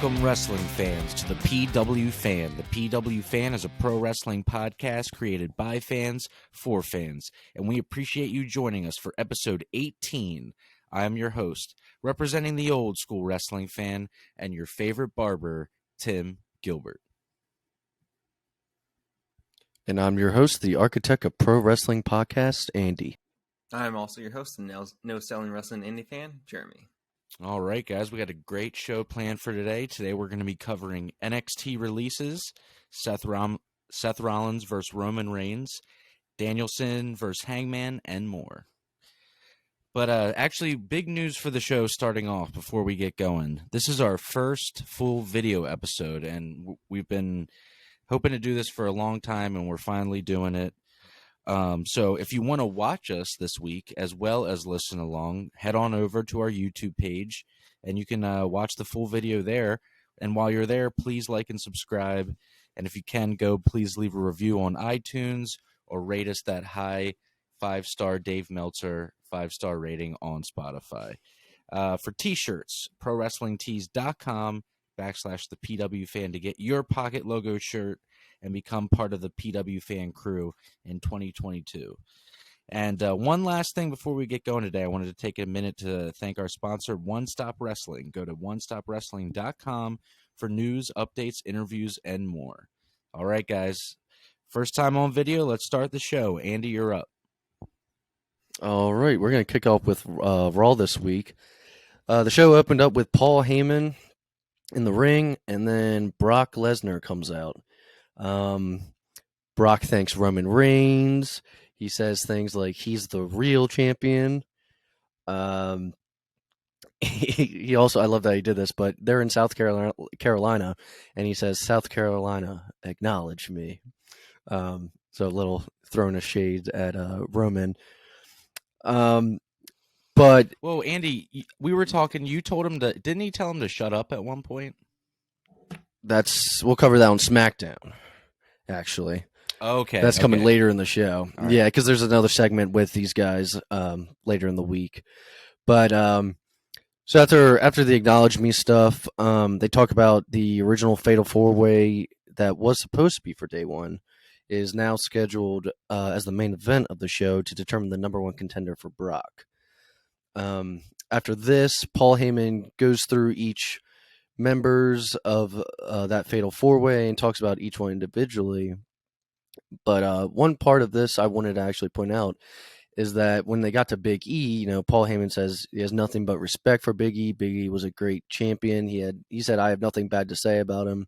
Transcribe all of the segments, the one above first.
Welcome, wrestling fans, to the PW Fan. The PW Fan is a pro wrestling podcast created by fans for fans, and we appreciate you joining us for episode 18. I am your host, representing the old school wrestling fan, and your favorite barber, Tim Gilbert. And I'm your host, the architect of pro wrestling podcast, Andy. I'm also your host and no selling wrestling indie fan, Jeremy. All right, guys, we got a great show planned for today. Today we're going to be covering NXT releases, Seth Rollins versus Roman Reigns, Danielson versus Hangman, and more. But actually, big news for the show starting off before we get going. This is our first full video episode, and we've been hoping to do this for a long time, and we're finally doing it. So if you want to watch us this week as well as listen along, head on over to our YouTube page and you can watch the full video there. And while you're there, please like and subscribe. And if you can, please leave a review on iTunes or rate us that high 5-star Dave Meltzer 5-star rating on Spotify. For t-shirts, prowrestlingtees.com/the PW Fan to get your pocket logo shirt and become part of the PW Fan crew in 2022. And one last thing before we get going today, I wanted to take a minute to thank our sponsor, One Stop Wrestling. Go to onestopwrestling.com for news, updates, interviews, and more. All right, guys. First time on video, let's start the show. Andy, you're up. All right, we're going to kick off with Raw this week. The show opened up with Paul Heyman in the ring, and then Brock Lesnar comes out. Brock thanks Roman Reigns. He says things like he's the real champion. He also, I love that he did this, but they're in South Carolina, and he says, "South Carolina, acknowledge me." So a little throwing a shade at Roman. But whoa, Andy, we were talking. You told him to. Didn't he tell him to shut up at one point? We'll cover that on SmackDown. Actually, okay, that's coming later in the show. Right. Yeah, because there's another segment with these guys later in the week. But so after the acknowledge me stuff, they talk about the original Fatal 4-Way that was supposed to be for day one is now scheduled as the main event of the show to determine the number one contender for Brock. After this, Paul Heyman goes through each members of that Fatal 4-Way and talks about each one individually. But one part of this I wanted to actually point out is that when they got to Big E, Paul Heyman says he has nothing but respect for Big E. Big E was a great champion. He said, "I have nothing bad to say about him."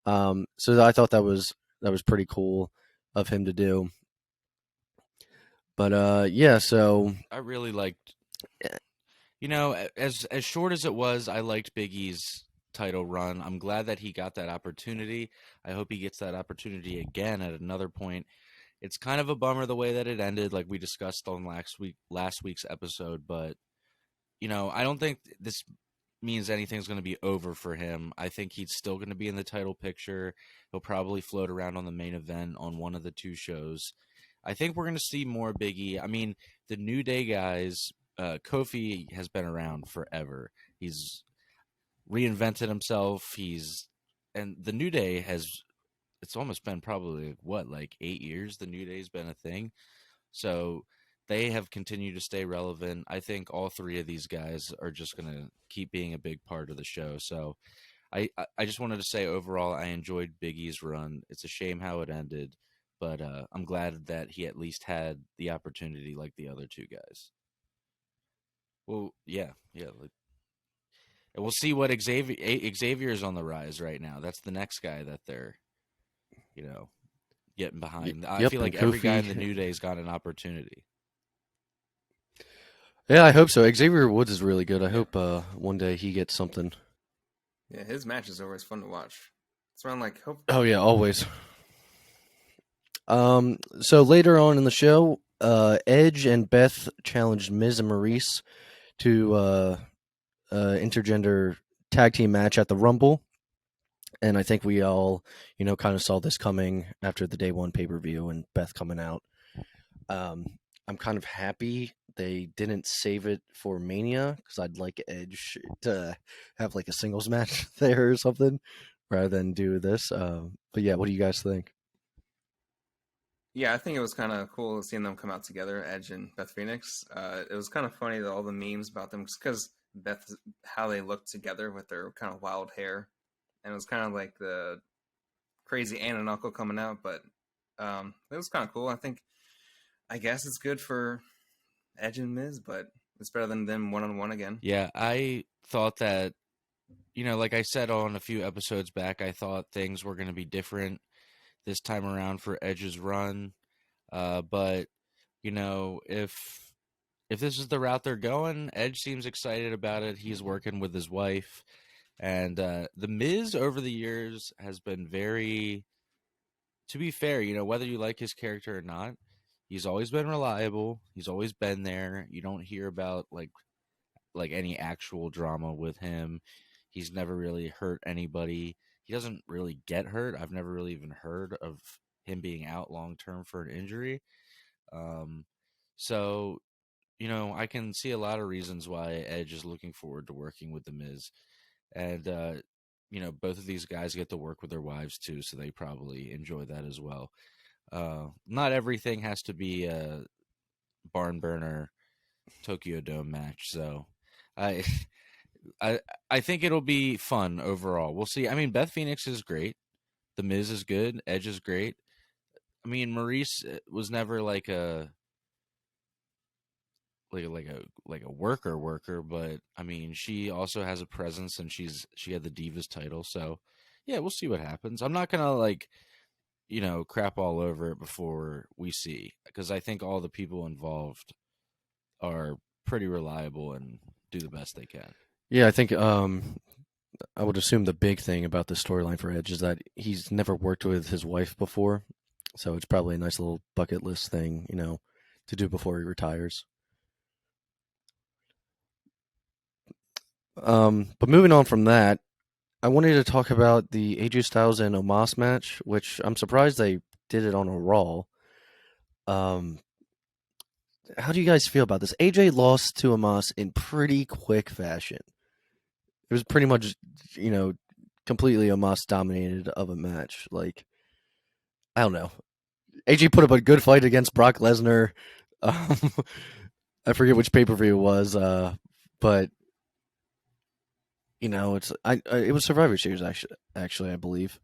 So I thought that was pretty cool of him to do. But yeah, so I really liked. As short as it was, I liked Big E's title run. I'm glad that he got that opportunity. I hope he gets that opportunity again at another point. It's kind of a bummer the way that it ended, like we discussed on last week's episode, but I don't think this means anything's going to be over for him. I think he's still going to be in the title picture. He'll probably float around on the main event on one of the two shows. I think we're going to see more Big E. I mean, the New Day guys, Kofi has been around forever. He's reinvented himself. And the New Day it's almost been probably like 8 years the New Day's been a thing. So they have continued to stay relevant. I think all three of these guys are just going to keep being a big part of the show. So I just wanted to say overall I enjoyed Big E's run. It's a shame how it ended, but I'm glad that he at least had the opportunity like the other two guys. Well, yeah. And we'll see what Xavier's on the rise right now. That's the next guy that they're, getting behind. Yep, I feel like every Kofi, guy in the New Day's got an opportunity. Yeah, I hope so. Xavier Woods is really good. I hope one day he gets something. Yeah, his matches are always fun to watch. It's around like hope. Oh yeah, always. So later on in the show, Edge and Beth challenged Miz and Maurice to intergender tag team match at the Rumble. And I think we all, kind of saw this coming after the day one pay-per-view and Beth coming out. I'm kind of happy they didn't save it for Mania because I'd like Edge to have like a singles match there or something rather than do this. But yeah, what do you guys think? Yeah, I think it was kind of cool seeing them come out together, Edge and Beth Phoenix. It was kind of funny that all the memes about them, because Beth, how they looked together with their kind of wild hair, and it was kind of like the crazy aunt and uncle coming out. But it was kind of cool. I guess it's good for Edge and Miz, but it's better than them one-on-one again. Yeah, I thought that, like I said on a few episodes back, I thought things were going to be different this time around for Edge's run. But, if this is the route they're going, Edge seems excited about it. He's working with his wife. And The Miz over the years has been very, to be fair, whether you like his character or not, he's always been reliable. He's always been there. You don't hear about like any actual drama with him. He's never really hurt anybody. He doesn't really get hurt. I've never really even heard of him being out long term for an injury. So, I can see a lot of reasons why Edge is looking forward to working with The Miz. And, both of these guys get to work with their wives too, so they probably enjoy that as well. Not everything has to be a barn burner Tokyo Dome match, so I I think it'll be fun overall. We'll see. I mean, Beth Phoenix is great. The Miz is good. Edge is great. I mean, Maurice was never like a worker, but I mean, she also has a presence, and she had the Divas title. So, yeah, we'll see what happens. I'm not gonna crap all over it before we see, because I think all the people involved are pretty reliable and do the best they can. Yeah, I think I would assume the big thing about the storyline for Edge is that he's never worked with his wife before, so it's probably a nice little bucket list thing, to do before he retires. But moving on from that, I wanted to talk about the AJ Styles and Omas match, which I'm surprised they did it on a Raw. How do you guys feel about this? AJ lost to Omas in pretty quick fashion. It was pretty much, completely Omas dominated of a match. Like, I don't know. AJ put up a good fight against Brock Lesnar. I forget which pay-per-view it was, but it was Survivor Series actually, I believe.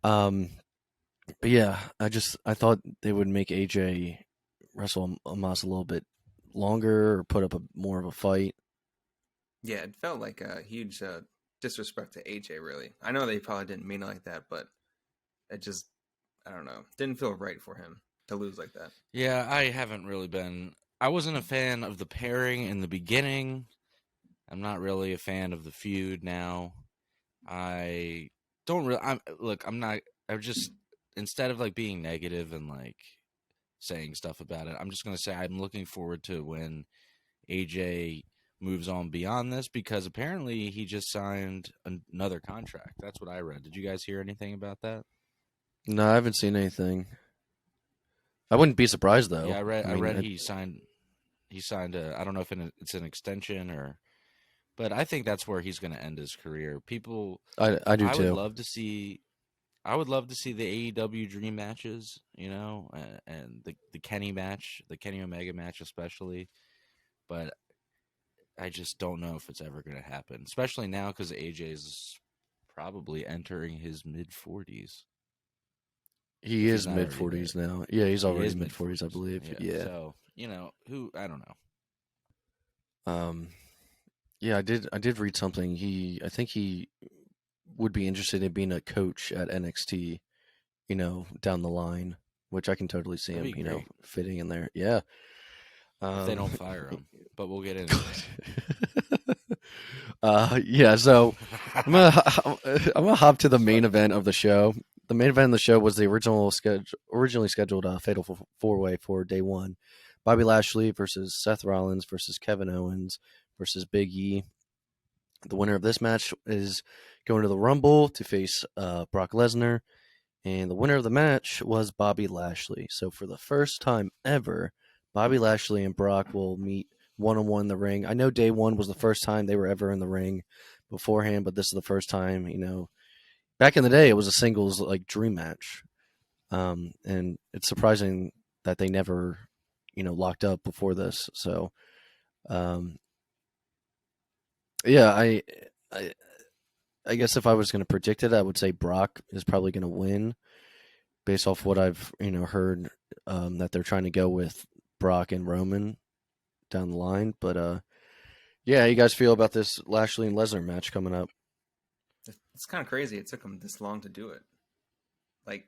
But yeah, I thought they would make AJ wrestle Omas a little bit longer or put up more of a fight. Yeah, it felt like a huge disrespect to AJ, really. I know they probably didn't mean it like that, but it just, I don't know, didn't feel right for him to lose like that. Yeah, I wasn't a fan of the pairing in the beginning. I'm not really a fan of the feud now. I don't really, instead of being negative and saying stuff about it, I'm just going to say I'm looking forward to when AJ moves on beyond this, because apparently he just signed another contract. That's what I read. Did you guys hear anything about that? No, I haven't seen anything. I wouldn't be surprised though. Yeah, I read he signed I don't know if it's an extension but I think that's where he's going to end his career. I do too. I would love to see the AEW Dream matches, and the Kenny match, the Kenny Omega match especially. But I just don't know if it's ever going to happen, especially now because AJ's probably entering his mid-40s. He is mid-40s now. Yeah, he's already mid-40s, I believe. Yeah. So, I don't know. Yeah, I did read something. I think he would be interested in being a coach at NXT, down the line, which I can totally see him, fitting in there. Yeah. if they don't fire him, but we'll get into it. Yeah, so I'm gonna hop to the main event of the show. The main event of the show was the originally scheduled Fatal 4-Way for day one. Bobby Lashley versus Seth Rollins versus Kevin Owens versus Big E. The winner of this match is going to the Rumble to face Brock Lesnar. And the winner of the match was Bobby Lashley. So for the first time ever, Bobby Lashley and Brock will meet one-on-one in the ring. I know day one was the first time they were ever in the ring beforehand, but this is the first time, back in the day it was a singles like dream match. And it's surprising that they never, locked up before this. So, yeah, I guess if I was going to predict it, I would say Brock is probably going to win based off what I've, heard, that they're trying to go with Brock and Roman down the line. But, yeah, how you guys feel about this Lashley and Lesnar match coming up? It's kind of crazy. It took them this long to do it. Like,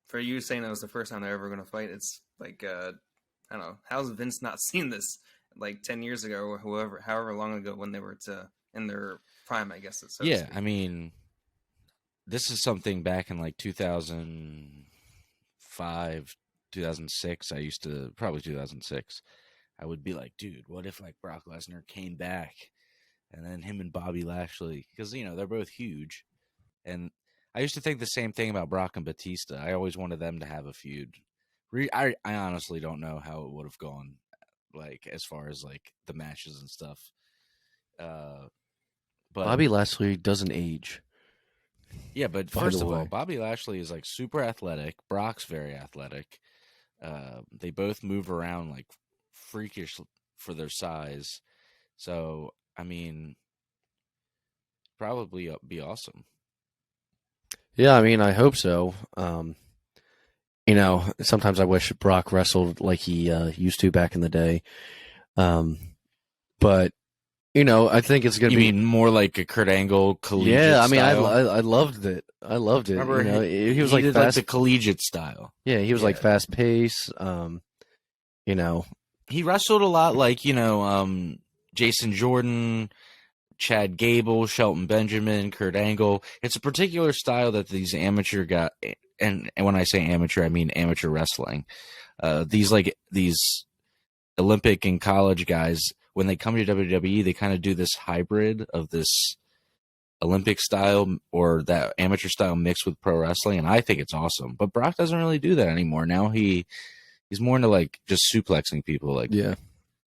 for you saying it was the first time they're ever going to fight, it's like, I don't know. How's Vince not seen this like 10 years ago or however long ago when they were in their prime, I guess. So yeah, I mean, this is something back in like 2005, 2006. Probably 2006. I would be like, dude, what if like Brock Lesnar came back and then him and Bobby Lashley, because, they're both huge. And I used to think the same thing about Brock and Batista. I always wanted them to have a feud. I honestly don't know how it would have gone, like, as far as like the matches and stuff. But Bobby Lashley doesn't age. Yeah, but first of all, Bobby Lashley is like super athletic. Brock's very athletic. They both move around like freakish for their size. So, I mean, probably be awesome. Yeah, I mean, I hope so. Sometimes I wish Brock wrestled like he used to back in the day. But, I think it's going to be... You mean more like a Kurt Angle collegiate style? Yeah, I mean, style? I loved it. I loved it. Remember, he was he like did fast... like the collegiate style. Yeah, he was like fast pace. He wrestled a lot like, Jason Jordan, Chad Gable, Shelton Benjamin, Kurt Angle. It's a particular style that these amateur guys, and when I say amateur, I mean amateur wrestling. These Olympic and college guys, when they come to WWE, they kind of do this hybrid of this Olympic style or that amateur style mixed with pro wrestling, and I think it's awesome. But Brock doesn't really do that anymore. Now he's more into like just suplexing people a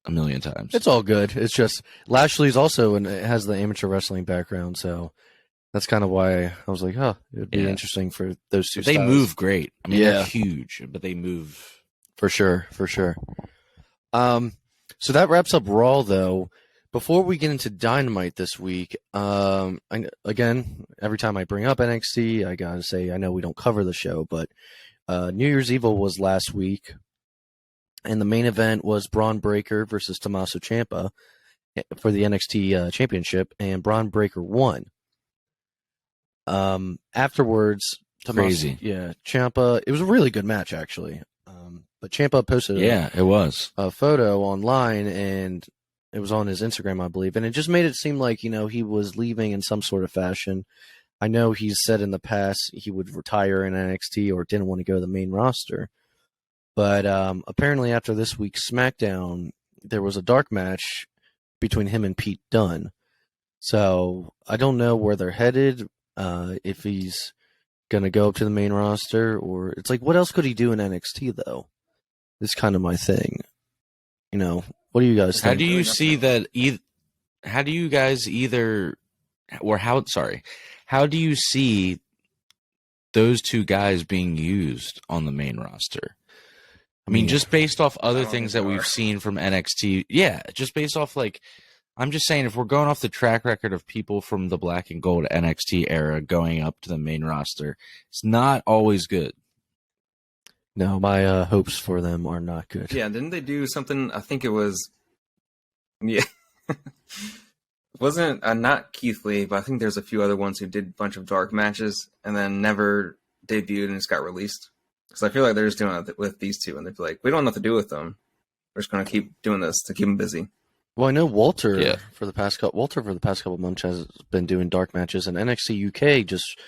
million times. It's all good. It's just Lashley's also has the amateur wrestling background, so that's kind of why I was like, it would be interesting for those two. They styles. move great. I mean, they're huge, but they move for sure. So that wraps up Raw, though. Before we get into Dynamite this week, again, every time I bring up NXT, I gotta say I know we don't cover the show, but New Year's Evil was last week. And the main event was Braun Breaker versus Tommaso Ciampa for the NXT Championship, and Braun Breaker won. Afterwards, Ciampa. It was a really good match, actually. But Ciampa posted it was a photo online, and it was on his Instagram, I believe, and it just made it seem like he was leaving in some sort of fashion. I know he's said in the past he would retire in NXT or didn't want to go to the main roster. But apparently after this week's SmackDown, there was a dark match between him and Pete Dunne. So I don't know where they're headed, if he's going to go up to the main roster. Or it's like, what else could he do in NXT, though? It's kind of my thing. What do you guys think? How do you see that? How do you guys how do you see those two guys being used on the main roster? I mean, just based off other things that we've seen from NXT. Yeah, just based off, I'm just saying, if we're going off the track record of people from the black and gold NXT era going up to the main roster, it's not always good. No, my hopes for them are not good. Yeah, didn't they do something? I think it was... Yeah. Wasn't not Keith Lee, but I think there's a few other ones who did a bunch of dark matches and then never debuted and just got released. Because I feel like they're just doing it with these two, and they're like, we don't know what to do with them. We're just going to keep doing this to keep them busy. Well, I know Walter for the past couple of months has been doing dark matches, and NXT UK just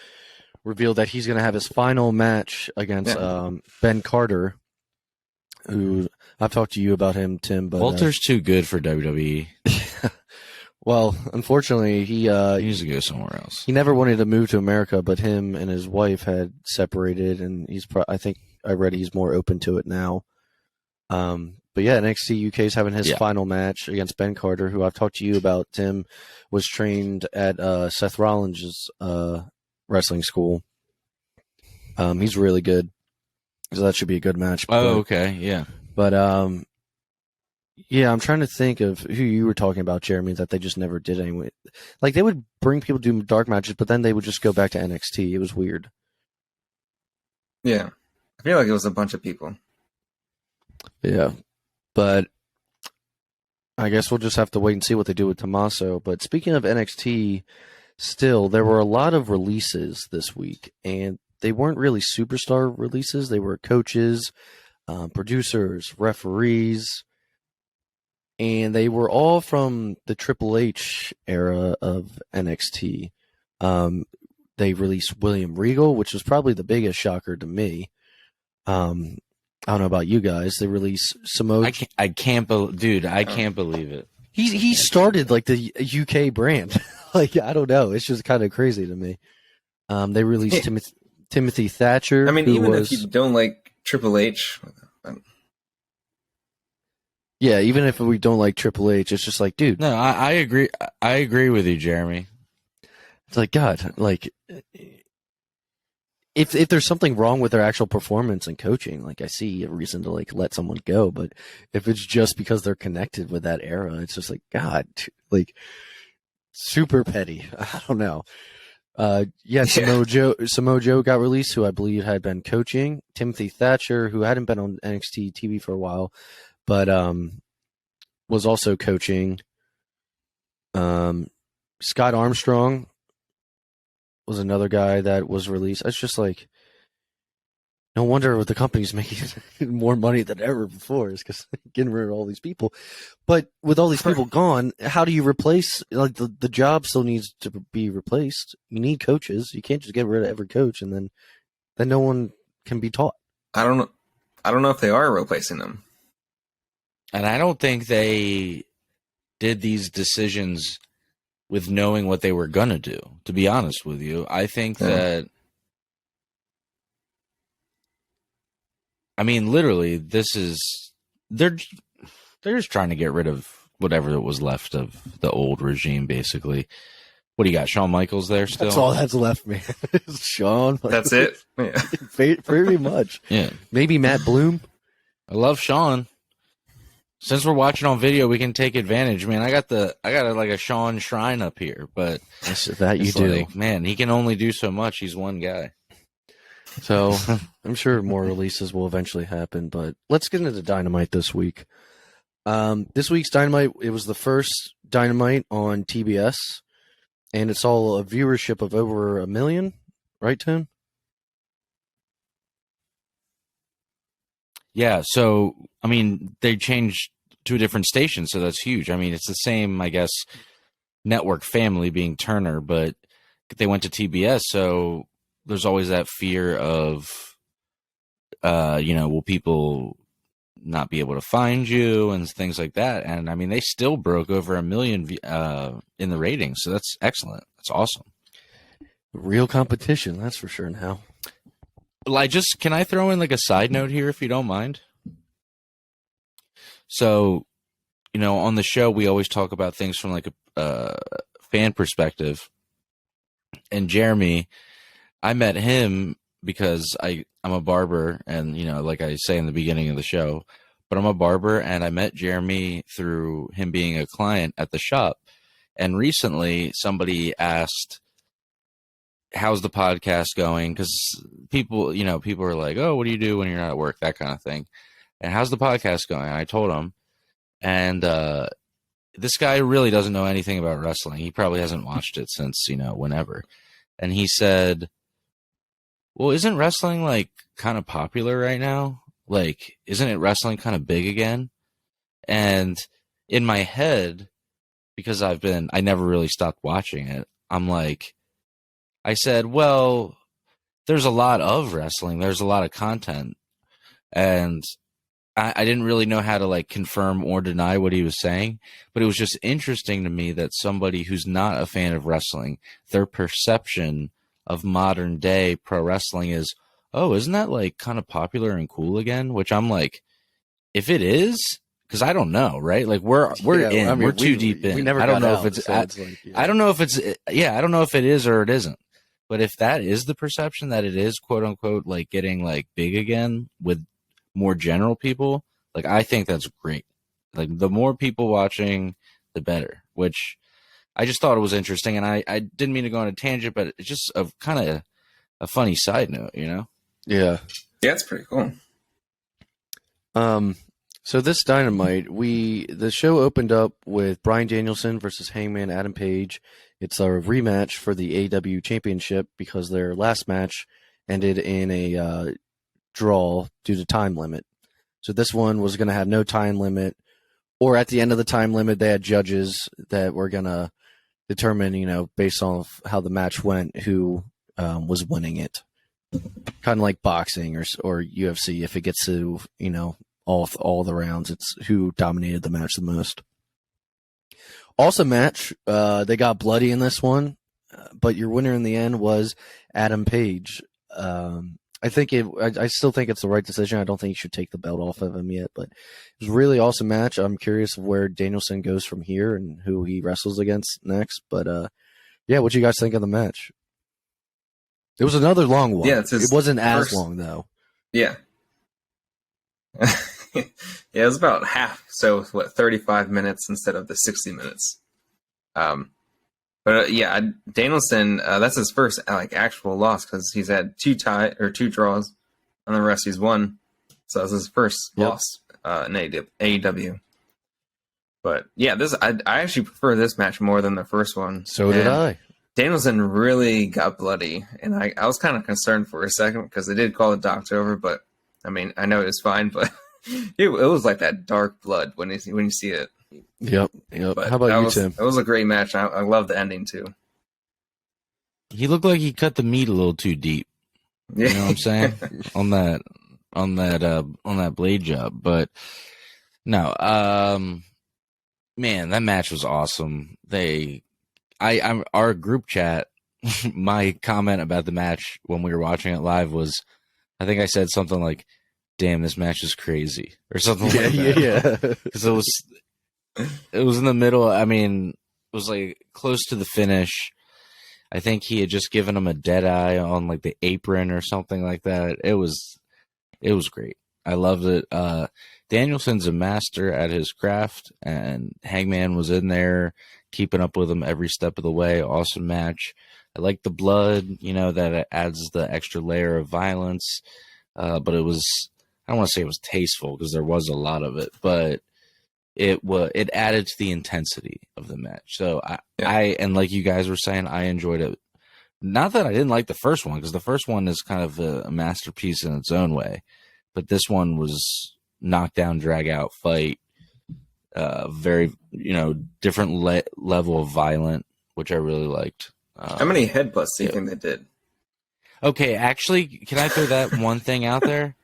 revealed that he's going to have his final match against Ben Carter, who I've talked to you about him, Tim. But Walter's too good for WWE. Well, unfortunately, he needs to go somewhere else. He never wanted to move to America, but him and his wife had separated, and I think I read he's more open to it now. But But yeah, NXT UK is having his Yeah. final match against Ben Carter, who I've talked to you about. Tim was trained at Seth Rollins' wrestling school. He's really good, so that should be a good match. Oh, okay, yeah. But yeah, I'm trying to think of who you were talking about, Jeremy, that they just never did anyway. Like, they would bring people to do dark matches, but then they would just go back to NXT. It was weird. Yeah. I feel like it was a bunch of people. Yeah. But I guess we'll just have to wait and see what they do with Tommaso. But speaking of NXT, still, there were a lot of releases this week, and they weren't really superstar releases. They were coaches, producers, referees, and they were all from the Triple H era of NXT. They released William Regal, which was probably the biggest shocker to me. I don't know about you guys. They released Samoa. I can't believe it. He started like the UK brand. Like, I don't know. It's just kind of crazy to me. They released Timothy Thatcher. I mean, even if you don't like Triple H. Yeah, even if we don't like Triple H, it's just like, dude. No, I agree. I agree with you, Jeremy. It's like, God, like, if there's something wrong with their actual performance and coaching, like, I see a reason to like let someone go. But if it's just because they're connected with that era, it's just like, God, like, super petty. I don't know. Samoa Joe got released, who I believe had been coaching. Timothy Thatcher, who hadn't been on NXT TV for a while, but was also coaching. Scott Armstrong was another guy that was released. It's just like, no wonder the company's making more money than ever before, is because getting rid of all these people. But with all these people gone, how do you replace? Like, the job still needs to be replaced. You need coaches. You can't just get rid of every coach and then no one can be taught. I don't know if they are replacing them. And I don't think they did these decisions with knowing what they were going to do, to be honest with you. I think that, I mean, literally, they're just trying to get rid of whatever was left of the old regime, basically. What do you got, Shawn Michaels there still? That's all that's left, man. Shawn. That's it? Yeah. Pretty much. Yeah. Maybe Matt Bloom. I love Shawn. Since we're watching on video, we can take advantage, man. I got like a Shawn shrine up here, but that you do, like, man. He can only do so much. He's one guy. So I'm sure more releases will eventually happen. But let's get into Dynamite this week. This week's Dynamite, it was the first Dynamite on TBS, and it saw a viewership of over 1 million, right, Tim? Yeah, so, I mean, they changed to a different station, so that's huge. I mean, it's the same, I guess, network family being Turner, but they went to TBS, so there's always that fear of, will people not be able to find you and things like that. And, I mean, they still broke over 1 million in the ratings, so that's excellent. That's awesome. Real competition, that's for sure now. Can I throw in like a side note here if you don't mind? So, on the show, we always talk about things from like a fan perspective. And Jeremy, I met him because I'm a barber, and, like I say in the beginning of the show, but I'm a barber, and I met Jeremy through him being a client at the shop. And recently somebody asked, how's the podcast going? Because people are like, oh, what do you do when you're not at work? That kind of thing. And how's the podcast going? And I told him. And this guy really doesn't know anything about wrestling. He probably hasn't watched it since, whenever. And he said, well, isn't wrestling like kind of popular right now? Like, isn't it wrestling kind of big again? And in my head, because I never really stopped watching it, I said, well, there's a lot of wrestling. There's a lot of content. And I didn't really know how to like confirm or deny what he was saying, but it was just interesting to me that somebody who's not a fan of wrestling, their perception of modern day pro wrestling is, oh, isn't that like kind of popular and cool again? Which I'm like, if it is, Because I don't know, right? Like we're in, I mean, we're too deep in. We never I don't know out, if it's. So it's like, I don't know if it's. Yeah, I don't know if it is or it isn't. But if that is the perception that it is, quote unquote, like getting like big again with more general people, like I think that's great. Like the more people watching, the better. Which I just thought it was interesting, and I didn't mean to go on a tangent, but it's just a kind of a funny side note, you know? Yeah. Yeah, it's pretty cool. So this Dynamite, the show opened up with Bryan Danielson versus Hangman Adam Page. It's a rematch for the AEW Championship because their last match ended in a draw due to time limit. So this one was going to have no time limit, or at the end of the time limit, they had judges that were going to determine, you know, based on how the match went, who was winning it. Kind of like boxing or UFC. If it gets to, you know, all the rounds, it's who dominated the match the most. Awesome match. They got bloody in this one, but your winner in the end was Adam Page. I still think it's the right decision. I don't think you should take the belt off of him yet, but it was a really awesome match. I'm curious of where Danielson goes from here and who he wrestles against next. But yeah, what you guys think of the match? It was another long one. Yeah, it wasn't as long though. Yeah. Yeah, it was about half. So 35 minutes instead of the 60 minutes. But yeah, Danielson, that's his first like actual loss because he's had two draws, and the rest he's won. So that's his first loss in AEW. But yeah, I actually prefer this match more than the first one. So did I. Danielson really got bloody, and I was kind of concerned for a second because they did call the doctor over, but I mean I know it was fine, but it was like that dark blood when you see it. Yep. But how about you, Tim? It was a great match. I love the ending too. He looked like he cut the meat a little too deep. You know what I'm saying? on that blade job. But no, man, that match was awesome. Our group chat, my comment about the match when we were watching it live was, I think I said something like, "Damn, this match is crazy," or something like that. Yeah. Because it was in the middle. I mean, it was like close to the finish. I think he had just given him a dead eye on like the apron or something like that. It was great. I loved it. Danielson's a master at his craft, and Hangman was in there keeping up with him every step of the way. Awesome match. I like the blood, you know, that it adds the extra layer of violence. But it was, I don't want to say it was tasteful because there was a lot of it, but it added to the intensity of the match. So and like you guys were saying, I enjoyed it. Not that I didn't like the first one, because the first one is kind of a masterpiece in its own way, but this one was knockdown, drag out fight, very, you know, different level of violent, which I really liked. How many headbutts do you think they did? Okay, actually, can I throw that one thing out there?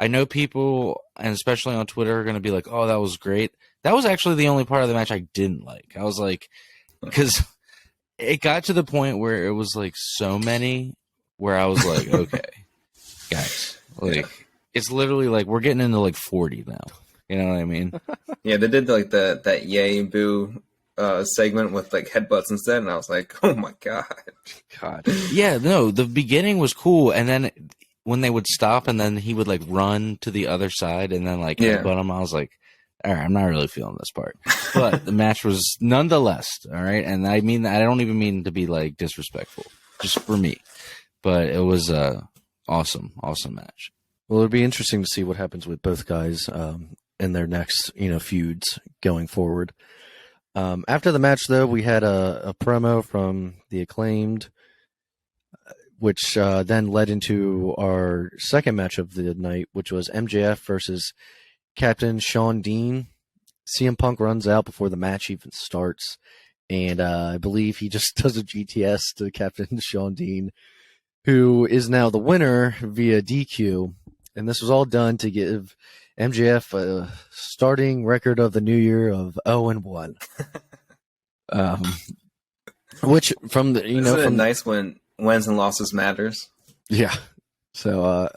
I know people, and especially on Twitter, are going to be like, "Oh, that was great." That was actually the only part of the match I didn't like. I was like, because it got to the point where it was like so many, where I was like, okay, guys, like it's literally like we're getting into like 40 now. You know what I mean? Yeah, they did like that yay boo segment with like headbutts instead, and I was like, oh my god. Yeah, no, the beginning was cool, and then when they would stop, and then he would like run to the other side, and then like headbutt him, I was like, all right, I'm not really feeling this part. But the match was nonetheless, all right, and I mean, I don't even mean to be like disrespectful, just for me, but it was a awesome match. Well, it'll be interesting to see what happens with both guys in their next, you know, feuds going forward. After the match, though, we had a promo from the Acclaimed, which then led into our second match of the night, which was MJF versus Captain Shawn Dean. CM Punk runs out before the match even starts, and I believe he just does a GTS to Captain Shawn Dean, who is now the winner via DQ. And this was all done to give MJF a starting record of the new year of 0-1. Which from the, you know, from nice when wins and losses matters. Yeah. So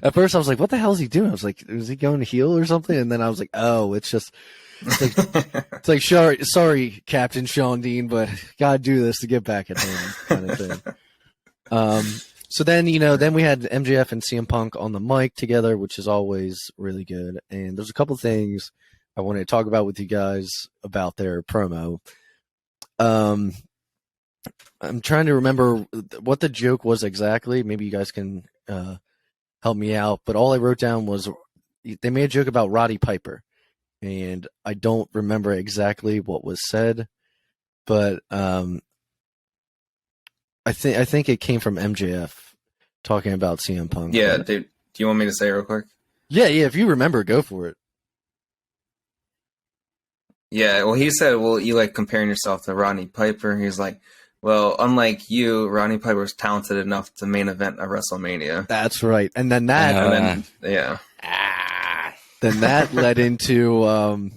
at first I was like, "What the hell is he doing?" I was like, "Is he going to heel or something?" And then I was like, "Oh, it's just it's like sorry, Captain Shawn Dean, but gotta do this to get back at him," kind of thing. So then then we had MJF and CM Punk on the mic together, which is always really good. And there's a couple things I wanted to talk about with you guys about their promo. I'm trying to remember what the joke was exactly. Maybe you guys can help me out. But all I wrote down was they made a joke about Roddy Piper, and I don't remember exactly what was said. But I think it came from MJF talking about CM Punk. Yeah, dude. Do you want me to say it real quick? Yeah. If you remember, go for it. Yeah, well, he said, well, you like comparing yourself to Rodney Piper. He's like, well, unlike you, Rodney Piper's talented enough to main event a WrestleMania. That's right. And then that, then that led into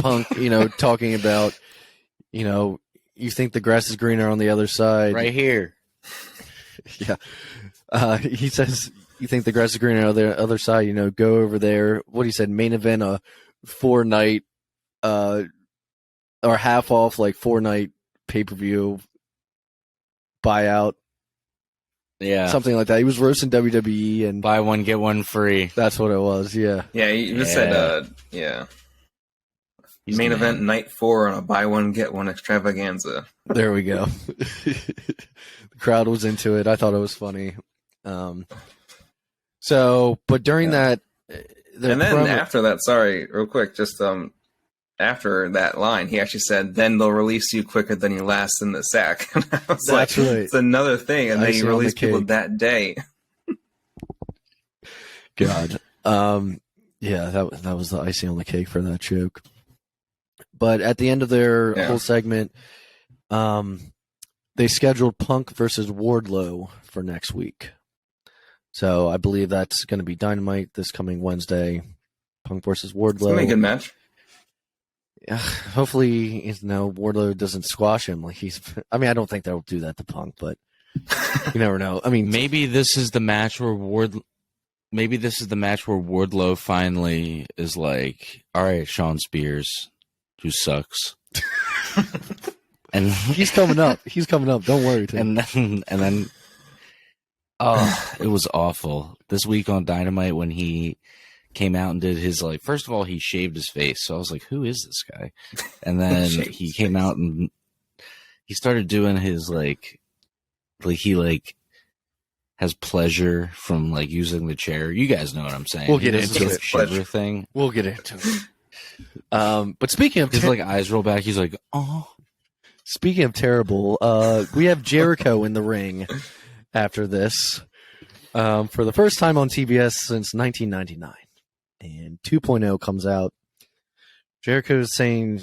Punk, talking about, you think the grass is greener on the other side. Right here. Yeah. He says, you think the grass is greener on the other side, go over there. What he said, main event a 4-night or half off, like 4-night pay-per-view buyout. Yeah. Something like that. He was roasting WWE and buy one, get one free. That's what it was, yeah. Yeah, he just said, He's main event night 4 on a buy one, get one extravaganza. There we go. The crowd was into it. I thought it was funny. But during that... And then after that, sorry, real quick, just after that line, he actually said, then they'll release you quicker than you last in the sack. And I was That's right. It's another thing. And then he released people that day. God. Yeah, that was the icing on the cake for that joke. But at the end of their whole segment, they scheduled Punk versus Wardlow for next week. So I believe that's going to be Dynamite this coming Wednesday. Punk versus Wardlow. It's going to be a good match. Yeah, hopefully, Wardlow doesn't squash him. I don't think they'll do that to Punk, but you never know. I mean, maybe this is the match where Wardlow finally is like, all right, Sean Spears, who sucks. And he's coming up. Don't worry. Tim. And then oh, it was awful. This week on Dynamite when he came out and did his, first of all, he shaved his face. So I was like, who is this guy? And then he came out and he started doing his, he has pleasure from, using the chair. You guys know what I'm saying. We'll get into it. Shiver thing. We'll get into it. But speaking of... his, eyes roll back. He's like, oh. Speaking of terrible, we have Jericho in the ring after this for the first time on TBS since 1999. And 2.0 comes out. Jericho is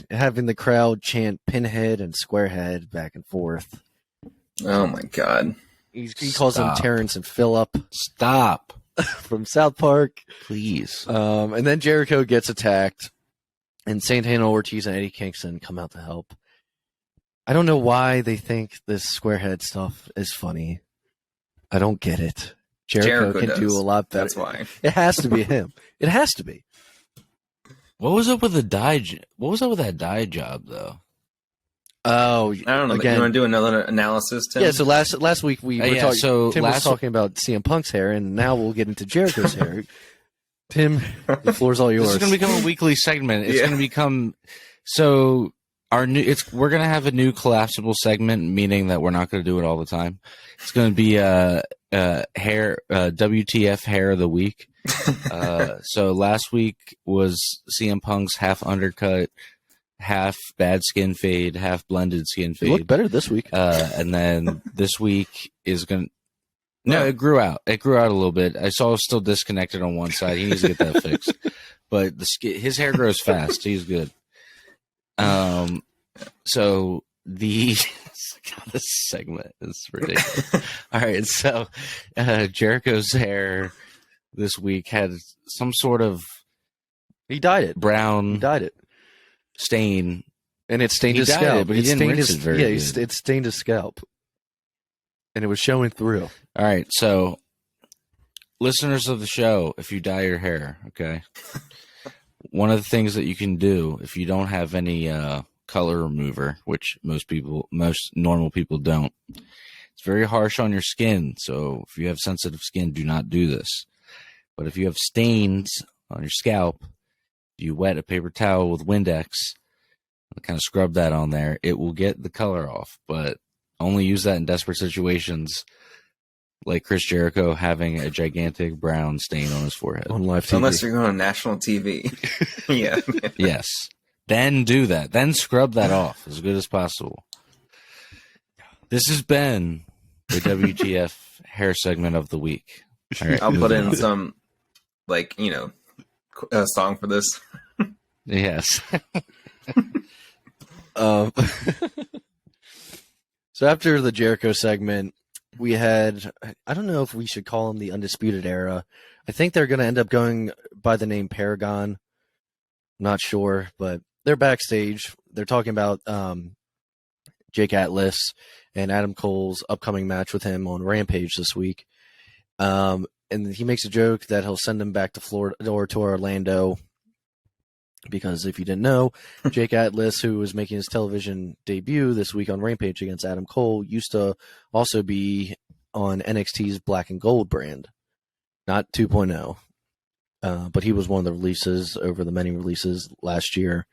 having the crowd chant Pinhead and Squarehead back and forth. Oh my God. He calls them Terrence and Phillip. Stop. From South Park. Please. And then Jericho gets attacked. And Santana Ortiz and Eddie Kingston come out to help. I don't know why they think this Squarehead stuff is funny. I don't get it. Jericho can do a lot better. That's why. It has to be him. It has to be. What was up with the dye? What was up with that dye job, though? Oh, I don't know. Again, you want to do another analysis, Tim? Yeah. So last week we were talking. So Tim was talking about CM Punk's hair, and now we'll get into Jericho's hair. Tim, the floor's all yours. This is going to become a weekly segment. It's going to become so. We're going to have a new collapsible segment, meaning that we're not going to do it all the time. It's going to be hair WTF hair of the week. So last week was CM Punk's half undercut, half bad skin fade, half blended skin fade. It looked better this week. And then this week is going to... No, it grew out. It grew out a little bit. I saw it was still disconnected on one side. He needs to get that fixed. But his hair grows fast. He's good. So God, this segment is ridiculous. All right, so Jericho's hair this week had some sort of he dyed it brown. He dyed it stain, and it stained his scalp. But he didn't rinse it very good. It stained his scalp, and it was showing through. All right, so listeners of the show, if you dye your hair, okay, one of the things that you can do if you don't have any color remover, which most normal people don't, it's very harsh on your skin. So if you have sensitive skin, do not do this. But if you have stains on your scalp, you wet a paper towel with Windex, kind of scrub that on there, it will get the color off. But only use that in desperate situations, like Chris Jericho having a gigantic brown stain on his forehead. On live TV. Unless you're going on national TV. Yeah. Yes. Then do that. Then scrub that off as good as possible. This has been the WTF hair segment of the week. All right, I'll put in some, a song for this. Yes. So after the Jericho segment, we had, I don't know if we should call them the Undisputed Era. I think they're going to end up going by the name Paragon. Not sure, but they're backstage. They're talking about Jake Atlas and Adam Cole's upcoming match with him on Rampage this week. And he makes a joke that he'll send him back to Florida or to Orlando. Because if you didn't know, Jake Atlas, who was making his television debut this week on Rampage against Adam Cole, used to also be on NXT's Black and Gold brand, not 2.0. But he was one of the releases over the many releases last year.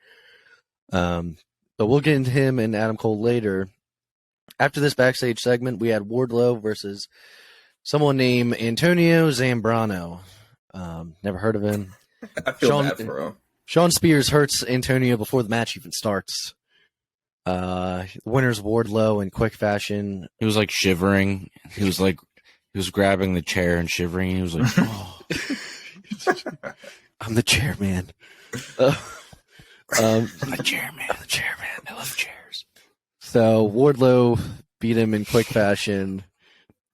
But we'll get into him and Adam Cole later. After this backstage segment, we had Wardlow versus someone named Antonio Zambrano. Never heard of him. I feel bad for him. Sean Spears hurts Antonio before the match even starts. Winner's Wardlow in quick fashion. He was like shivering. He was grabbing the chair and shivering. He was like, oh. I'm the chairman. I'm the chairman. I love chairs. So Wardlow beat him in quick fashion,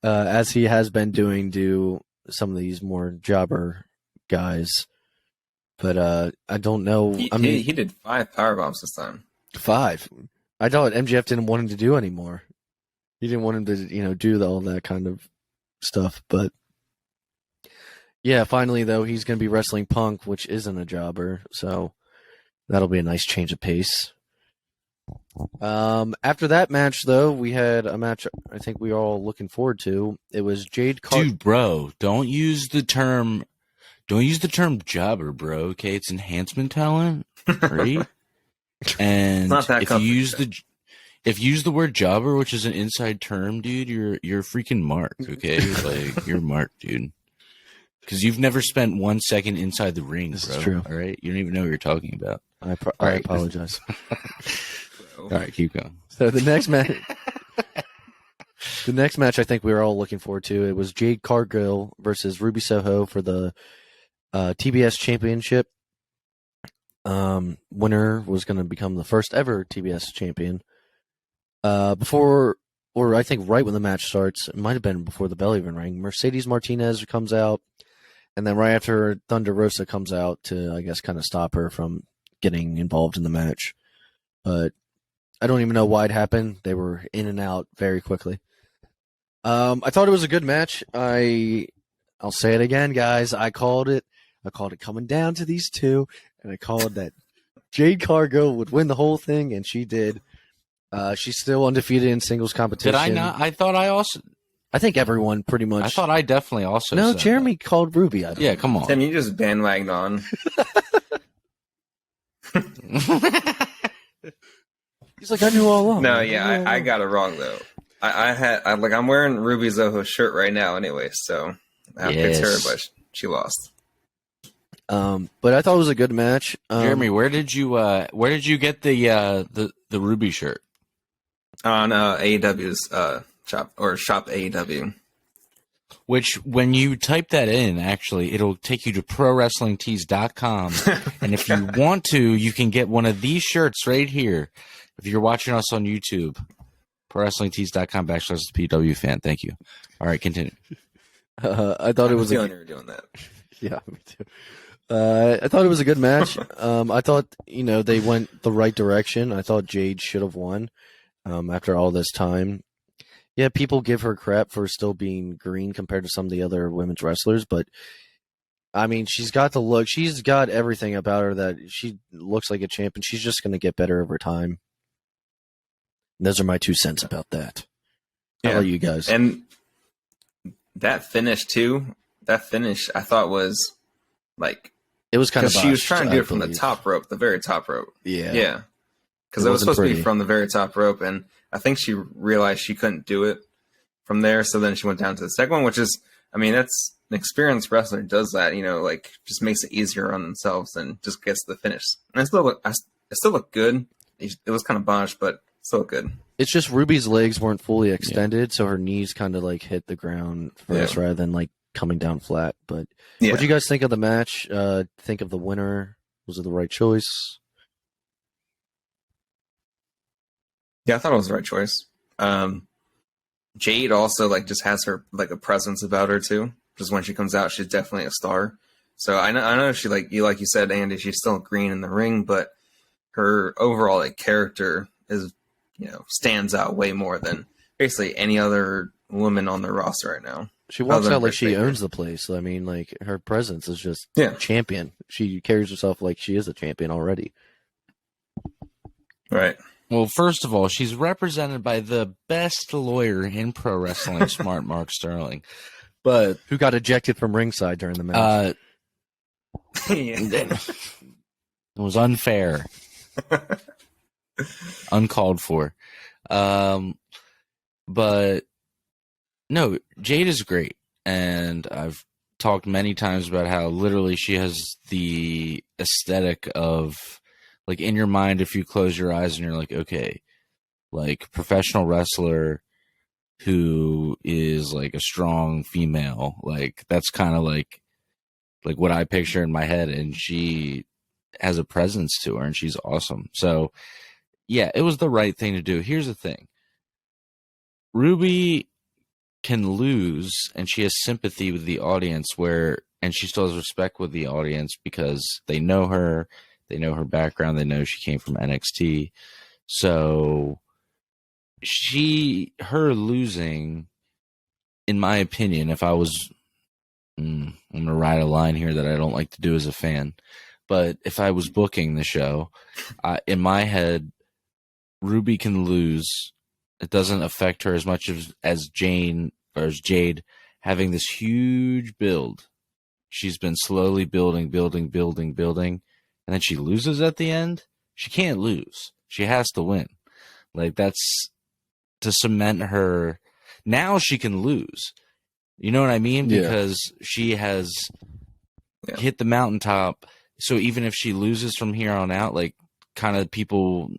as he has been doing to some of these more jobber guys. But I don't know. He did 5 powerbombs this time. 5. I thought MJF didn't want him to do anymore. He didn't want him to, do all that kind of stuff. But yeah, finally though, he's going to be wrestling Punk, which isn't a jobber. So that'll be a nice change of pace. After that match, though, we had a match I think we were all looking forward to. It was Jade Cargill. Dude, bro, don't use the term jobber, bro. Okay, it's enhancement talent, right? And if you use the word jobber, which is an inside term, dude, you're freaking marked. Okay, like you're marked, dude. Because you've never spent 1 second inside the ring, This bro. is true. All right, you don't even know what you're talking about. I apologize. All right, keep going. So the next match I think we were all looking forward to. It was Jade Cargill versus Ruby Soho for the TBS Championship. Winner was going to become the first ever TBS champion. Before, or I think right when the match starts, it might have been before the bell even rang, Mercedes Martinez comes out, and then right after Thunder Rosa comes out to, I guess, kind of stop her from getting involved in the match. But I don't even know why it happened. They were in and out very quickly. I thought it was a good match. I'll say it again, guys. I called it coming down to these two, and I called that Jade Cargill would win the whole thing, and she did. She's still undefeated in singles competition. Did I not? I think everyone pretty much. I thought I definitely also. No, said Jeremy called Ruby. Yeah, come on. Tim, you just bandwagoned on. He's like, I knew all along. No, yeah, I got it wrong though. I'm wearing Ruby Zoho's shirt right now, anyway. So I picked her, but she lost. But I thought it was a good match. Jeremy, where did you get the Ruby shirt? On AEW's shop AEW. Which, when you type that in, actually, it'll take you to ProWrestlingTees.com. And if you want to, you can get one of these shirts right here. If you're watching us on YouTube, ProWrestlingTees.com/PW fan. Thank you. All right, continue. I thought it was. I was feeling doing that. Yeah, me too. I thought it was a good match. I thought, they went the right direction. I thought Jade should have won after all this time. Yeah, people give her crap for still being green compared to some of the other women's wrestlers, but I mean, she's got the look. She's got everything about her that she looks like a champion. She's just going to get better over time. And those are my 2 cents about that. How about you guys? And that finish too. That finish I thought was like it was kind of she was trying to do it from the top rope, the very top rope. Yeah. Because it was supposed to be from the very top rope, and I think she realized she couldn't do it from there, so then she went down to the second one, which is, I mean, that's an experienced wrestler does that, like just makes it easier on themselves and just gets to the finish. And it still looked good. It was kind of botched, but still good. It's just Ruby's legs weren't fully extended, so her knees kind of like hit the ground first rather than like coming down flat. But what do you guys think of the match? Think of the winner? Was it the right choice? Yeah, I thought it was the right choice. Jade also like just has her like a presence about her too. Just when she comes out, she's definitely a star. So I know she like you said, Andy, she's still green in the ring, but her overall like character is stands out way more than basically any other woman on the roster right now. She walks out like she owns the place. I mean, like her presence is just champion. She carries herself like she is a champion already. Right. Well, first of all, she's represented by the best lawyer in pro wrestling, Smart Mark Sterling, but who got ejected from ringside during the match. It was unfair, uncalled for. But no, Jade is great, and I've talked many times about how literally she has the aesthetic of, like, in your mind, if you close your eyes and you're like, okay, like professional wrestler who is like a strong female, like that's kind of like what I picture in my head, and she has a presence to her and she's awesome. So yeah, it was the right thing to do. Here's the thing. Ruby can lose and she has sympathy with the audience and she still has respect with the audience because they know her. They know her background. They know she came from NXT. So her losing, in my opinion, if I was, I'm going to ride a line here that I don't like to do as a fan, but if I was booking the show, in my head, Ruby can lose. It doesn't affect her as much as Jade having this huge build. She's been slowly building. And then she loses at the end. She can't lose. She has to win. Like, that's to cement her. Now she can lose. You know what I mean? Yeah. Because she has hit the mountaintop. So even if she loses from here on out, like, kind of people,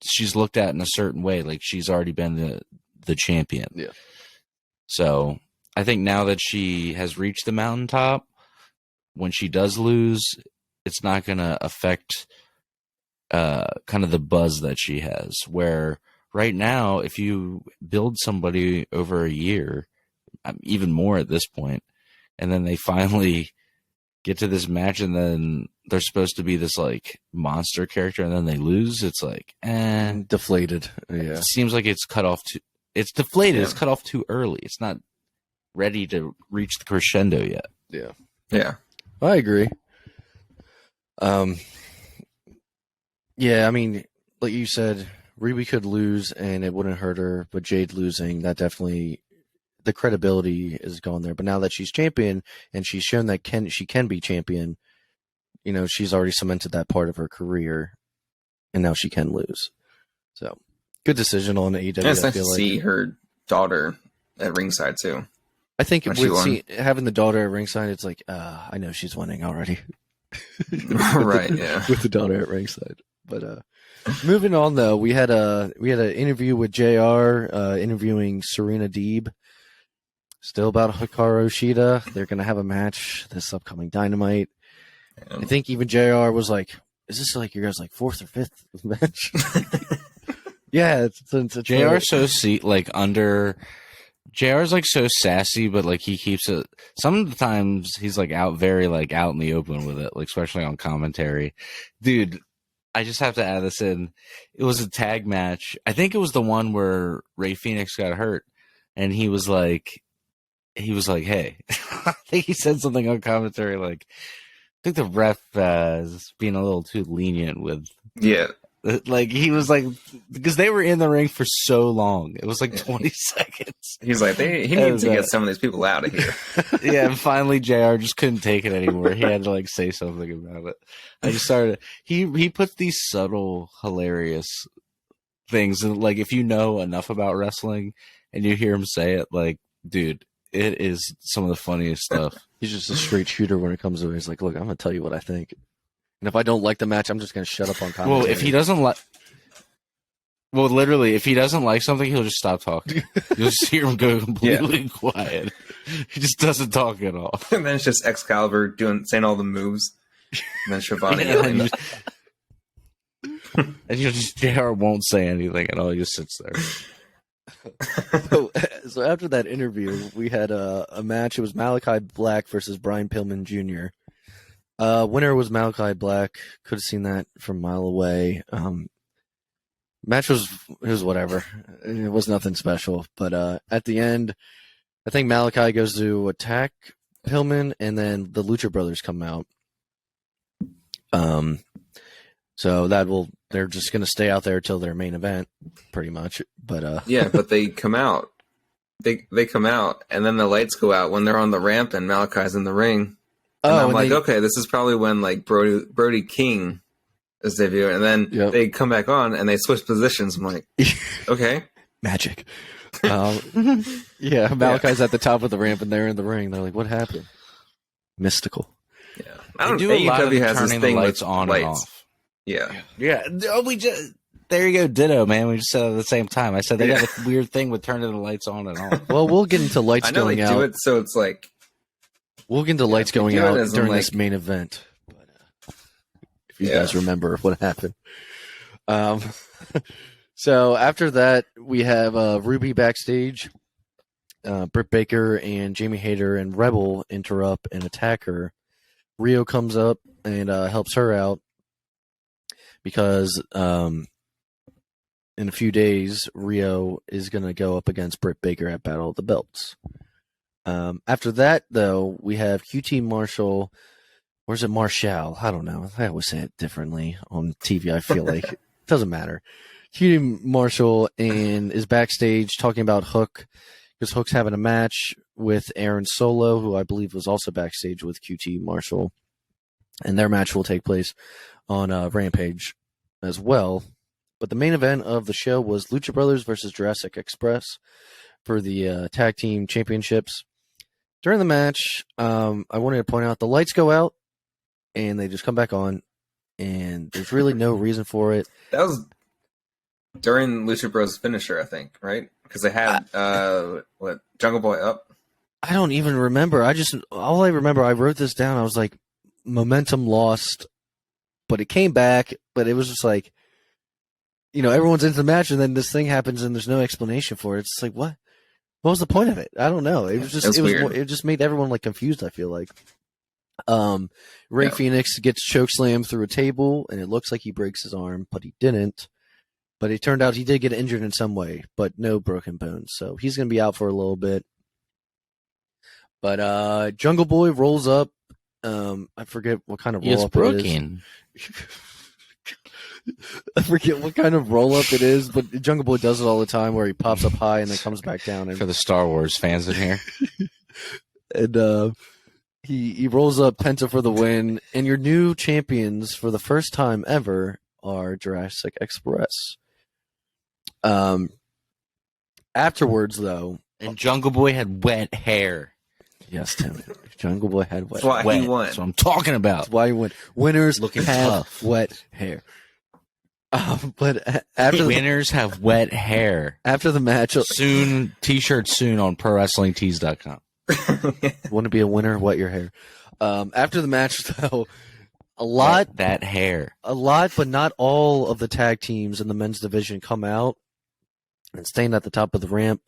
she's looked at in a certain way. Like, she's already been the champion. Yeah. So I think now that she has reached the mountaintop, when she does lose, it's not going to affect kind of the buzz that she has. Where right now, if you build somebody over a year, even more at this point, and then they finally get to this match and then they're supposed to be this like monster character and then they lose, it's like, deflated. Yeah. It seems like it's cut off it's deflated. Yeah. It's cut off too early. It's not ready to reach the crescendo yet. Yeah. Yeah. I agree. Yeah, I mean, like you said, Ruby could lose and it wouldn't hurt her, but Jade losing, that definitely, the credibility is gone there. But now that she's champion and she's shown that she can be champion, she's already cemented that part of her career, and now she can lose. So, good decision on AEW. It's nice to see her daughter at ringside too. I think having the daughter at ringside, it's like, I know she's winning already. Right, yeah. With the daughter at ringside. But moving on, though, we had an interview with JR interviewing Serena Deeb. Still about Hikaru Shida. They're going to have a match this upcoming Dynamite. I think even JR was like, is this like your guys' like fourth or fifth match? Yeah, it's JR so JR's like so sassy, but like he keeps it. Sometimes he's like very out in the open with it, like especially on commentary. Dude, I just have to add this in. It was a tag match. I think it was the one where Rey Fenix got hurt. and he was like, hey, I think he said something on commentary like, I think the ref is being a little too lenient with. Yeah. Like, he was like, because they were in the ring for so long. It was like 20 seconds. He's like, he needs to get some of these people out of here. Yeah, and finally JR just couldn't take it anymore. He had to like say something about it. I just started. He puts these subtle, hilarious things, and like if you know enough about wrestling and you hear him say it, like, dude, it is some of the funniest stuff. He's just a straight shooter when it comes to it. He's like, look, I'm gonna tell you what I think, and if I don't like the match, I'm just gonna shut up on commentary. Well, if he doesn't like. Well, literally, if he doesn't like something, he'll just stop talking. You'll just hear him go completely quiet. He just doesn't talk at all. And then it's just Excalibur saying all the moves. And then Shivani. And you just JR won't say anything at all. He just sits there. So after that interview, we had a match. It was Malachi Black versus Brian Pillman Jr. Winner was Malachi Black. Could have seen that from a mile away. Match was whatever. It was nothing special. But at the end, I think Malachi goes to attack Pillman, and then the Lucha Brothers come out. So they're just gonna stay out there till their main event, pretty much. But yeah, but they come out. They come out, and then the lights go out when they're on the ramp, and Malachi's in the ring. And I'm like, okay, this is probably when like Brody King is debuting, and then they come back on and they switch positions. I'm like, okay, magic. Yeah, Malachi's at the top of the ramp, and they're in the ring. They're like, what happened? Mystical. Yeah, I don't do a lot of has turning this thing the lights with on lights. and off. Yeah. Oh, there you go, ditto, man. We just said it at the same time. I said they got a weird thing with turning the lights on and off. Well, we'll get into lights I know going they out. do it, so it's like we'll get into lights going out during like, this main event. But, if you guys remember what happened. So after that, we have Ruby backstage. Britt Baker and Jamie Hayter and Rebel interrupt and attack her. Rijo comes up and helps her out because in a few days, Rijo is going to go up against Britt Baker at Battle of the Belts. After that, though, we have QT Marshall. Or is it Marshall? I don't know. I always say it differently on TV, I feel like. It doesn't matter. QT Marshall is backstage talking about Hook, because Hook's having a match with Aaron Solo, who I believe was also backstage with QT Marshall. And their match will take place on Rampage as well. But the main event of the show was Lucha Brothers versus Jurassic Express for the tag team championships. During the match, I wanted to point out the lights go out and they just come back on, and there's really no reason for it. That was during Lucha Bros' finisher, I think, right? Because they had Jungle Boy up. I don't even remember. All I remember, I wrote this down. I was like, momentum lost, but it came back. But it was just like, everyone's into the match, and then this thing happens, and there's no explanation for it. It's like, what? What was the point of it? I don't know. It was just it just made everyone like confused, I feel like. Ray Phoenix gets chokeslammed through a table, and it looks like he breaks his arm, but he didn't. But it turned out he did get injured in some way, but no broken bones. So he's going to be out for a little bit. But Jungle Boy rolls up. I forget what kind of roll-up it is. I forget what kind of roll-up it is, but Jungle Boy does it all the time where he pops up high and then comes back down. And for the Star Wars fans in here. And he rolls up Penta for the win. And your new champions for the first time ever are Jurassic Express. Afterwards, though... And Jungle Boy had wet hair. Yes, Tim. Jungle Boy had wet hair. That's why he won. That's what I'm talking about. That's why he won. Winners looking have tough. Wet hair. But after winners have wet hair. After the match, soon T-shirts soon on ProWrestlingTees.com. Want to be a winner? Wet your hair. After the match, though, a lot but not all of the tag teams in the men's division come out and stand at the top of the ramp.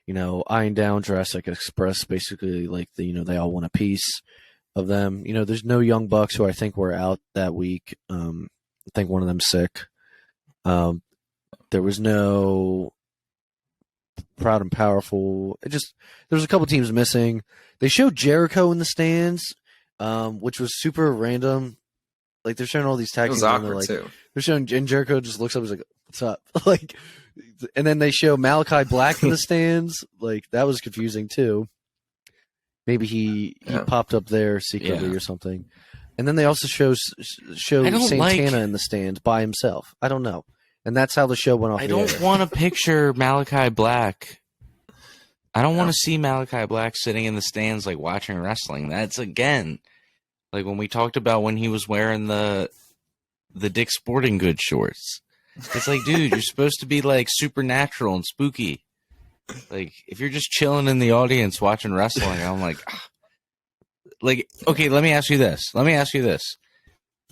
Eyeing down Jurassic Express, basically like they all want a piece of them. There's no Young Bucks, who I think were out that week. I think one of them's sick. There was no Proud and Powerful. There's a couple teams missing. They showed Jericho in the stands, which was super random. Like they're showing all these tag It was teams, and awkward too. they're showing, and Jericho just looks up, and is like, "What's up?" Like, and then they show Malachi Black in the stands. Like that was confusing too. Maybe he popped up there secretly or something. And then they also show Santana in the stands by himself. I don't know. And that's how the show went off. I don't want to picture Malachi Black. I don't want to see Malachi Black sitting in the stands like watching wrestling. That's again like when we talked about when he was wearing the Dick's Sporting Goods shorts. It's like, dude, you're supposed to be like supernatural and spooky. Like if you're just chilling in the audience watching wrestling, I'm like, like, okay, let me ask you this.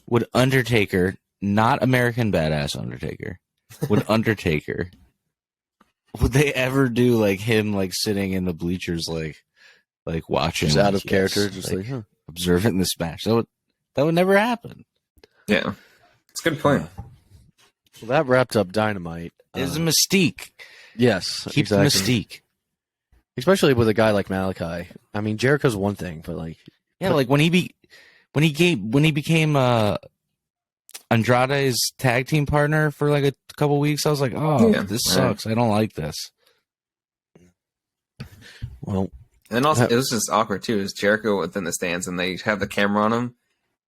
Would Undertaker, not American Badass Undertaker, would they ever do like him like sitting in the bleachers like watching just out of character, just like observant in this match? That would never happen. Yeah. It's a good point. Well, that wrapped up Dynamite. There's a mystique. Yes. Keep the mystique. Especially with a guy like Malachi. I mean, Jericho's one thing, but like like when he became Andrade's tag team partner for like a couple weeks, I was like, this sucks. I don't like this. Well, and then also it was just awkward too. Is Jericho within the stands and they have the camera on him,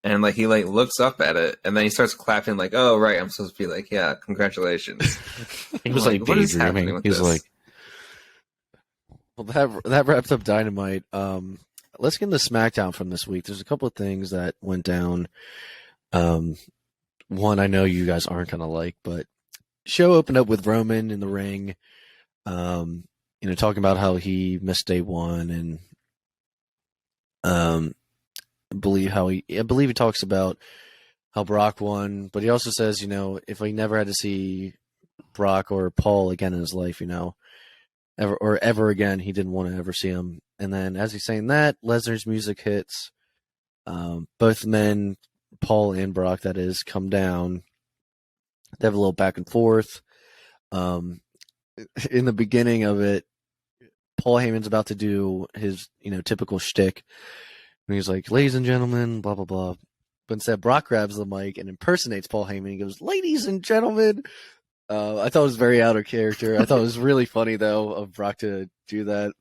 and like he like looks up at it and then he starts clapping like, "Oh right, I'm supposed to be like, yeah, congratulations." He was like daydreaming. He's like, well, that wraps up Dynamite. Let's get into SmackDown from this week. There's a couple of things that went down. One I know you guys aren't gonna like, but show opened up with Roman in the ring. Talking about how he missed day one, and I believe he talks about how Brock won, but he also says, if he never had to see Brock or Paul again in his life, ever again, he didn't want to ever see him. And then as he's saying that, Lesnar's music hits. Both men, Paul and Brock, that is, come down. They have a little back and forth. In the beginning of it, Paul Heyman's about to do his, typical shtick. And he's like, "Ladies and gentlemen, blah, blah, blah." But instead, Brock grabs the mic and impersonates Paul Heyman. He goes, "Ladies and gentlemen." I thought it was very out of character. I thought it was really funny, though, of Brock to do that.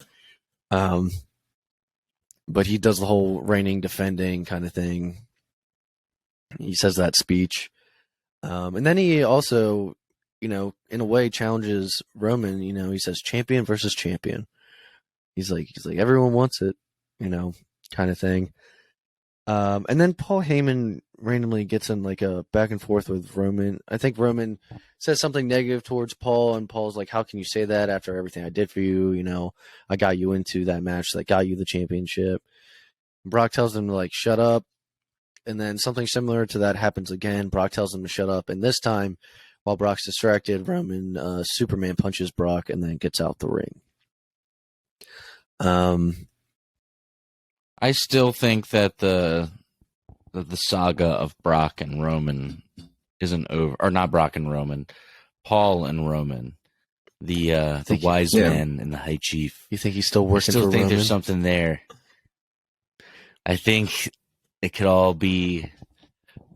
But he does the whole reigning, defending kind of thing. He says that speech. And then he also, in a way challenges Roman. He says champion versus champion. He's like, everyone wants it, kind of thing. And then Paul Heyman randomly gets in like a back and forth with Roman. I think Roman says something negative towards Paul, and Paul's like, "How can you say that after everything I did for you? I got you into that match that got you the championship." Brock tells him to like shut up, and then something similar to that happens again. Brock tells him to shut up, and this time, while Brock's distracted, Roman Superman punches Brock and then gets out the ring. I still think that the saga of Brock and Roman isn't over, or not Brock and Roman, Paul and Roman, the wise man and the high chief. You think he's still working for Roman? I still think there's something there. I think it could all be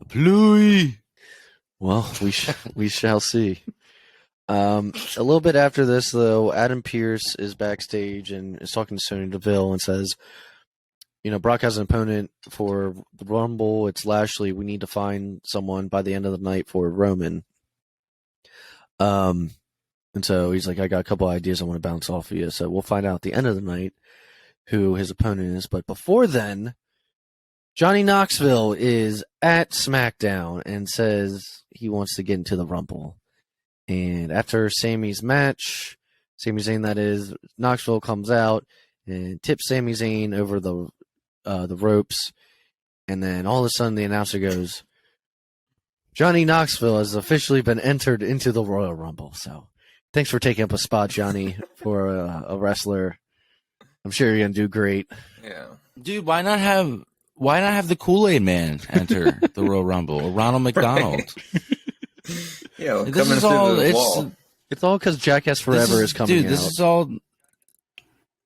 a ploy. Well, we shall see. A little bit after this, though, Adam Pearce is backstage and is talking to Sonya Deville and says, Brock has an opponent for the Rumble. It's Lashley. We need to find someone by the end of the night for Roman. And so he's like, "I got a couple ideas I want to bounce off of you." So we'll find out at the end of the night who his opponent is. But before then, Johnny Knoxville is at SmackDown and says he wants to get into the Rumble. And after Sami's match, Sami Zayn, that is, Knoxville comes out and tips Sami Zayn over the ropes. And then all of a sudden the announcer goes, "Johnny Knoxville has officially been entered into the Royal Rumble." So thanks for taking up a spot, Johnny, for a wrestler. I'm sure you're going to do great. Yeah. Dude, why not have the Kool-Aid Man enter the Royal Rumble, or Ronald McDonald? Yeah, this is all. It's all because Jackass Forever is coming dude, out. This is all.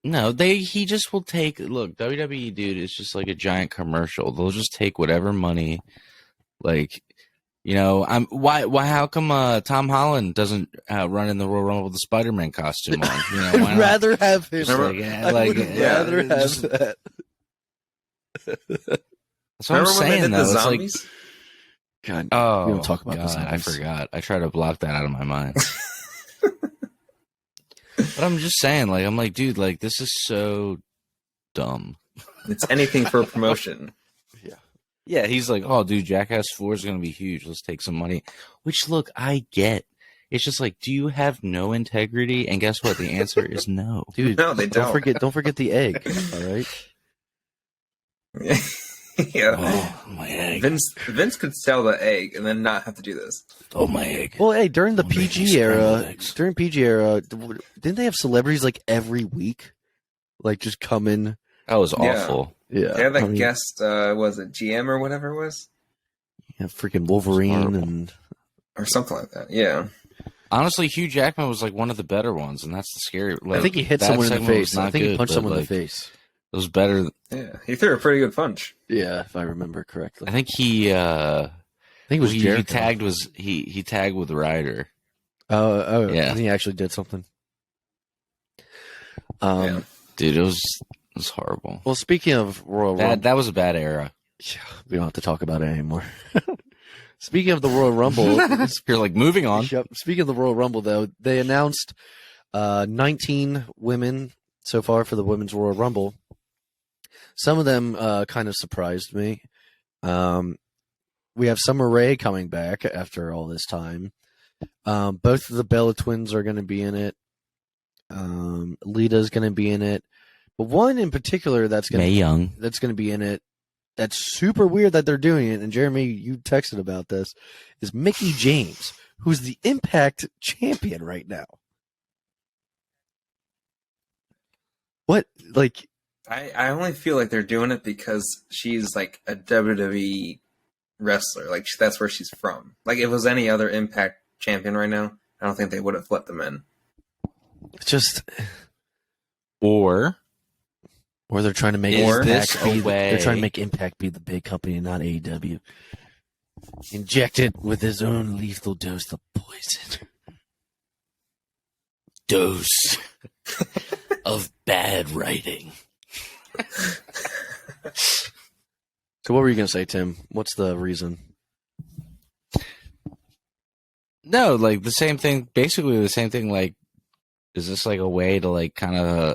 No, he just will take. Look, WWE, dude, is just like a giant commercial. They'll just take whatever money, like, you know, why? How come Tom Holland doesn't run in the Royal Rumble with the Spider-Man costume on? You know, I'd rather have him. I would rather have just, that. That's what I'm saying, though. It's like, God, oh, we don't talk about this. I forgot. I try to block that out of my mind. But I'm just saying, like, I'm like, dude, like, this is so dumb. It's anything for promotion. Yeah, he's like, oh, dude, Jackass 4 is going to be huge. Let's take some money. Which, look, I get. It's just like, do you have no integrity? And guess what? The answer is no. Dude, No, they don't. Don't forget the egg, all right? Yeah. Oh, my egg. Vince could sell the egg and then not have to do this. Oh, my egg. Well, hey, during the I'm PG making era, scrambled eggs. didn't they have celebrities like every week? Like just come in? That was Yeah. awful. Yeah. They had that guest, was it GM or whatever it was? Yeah, freaking Wolverine horrible. and Or something like that. Yeah. Honestly, Hugh Jackman was like one of the better ones, and that's the scary. Like, I think he hit that someone in the segment was face. I not think he good, punched but, someone in like, the face. It was better. Yeah. He threw a pretty good punch. Yeah, if I remember correctly. I think he. I think it was he Jericho. tagged he tagged with Ryder. Oh, Yeah. He actually did something. Yeah. Dude, it was horrible. Well, speaking of Royal Rumble, That was a bad era. we don't have to talk about it anymore. Speaking of the Royal Rumble, You're like moving on. Yep. Speaking of the Royal Rumble, though, they announced 19 women so far for the Women's Royal Rumble. Some of them kind of surprised me. We have Summer Rae coming back after all this time. Both of the Bella twins are going to be in it. Lita's going to be in it. But one in particular that's going Mae Young. to be in it, that's super weird that they're doing it, and Jeremy, you texted about this, is Mickie James, who's the Impact champion right now. What? Like, I only feel like they're doing it because she's like a WWE wrestler. Like that's where she's from. Like if it was any other Impact champion right now, I don't think they would have let them in. just... Or Or they're trying to make Is Impact this be a way- they're trying to make Impact be the big company and not AEW. Inject it with his own lethal dose of poison. dose of bad writing. So what were you gonna say, Tim? What's the reason? No, like the same thing. Basically, the same thing. Like, is this like a way to like kind of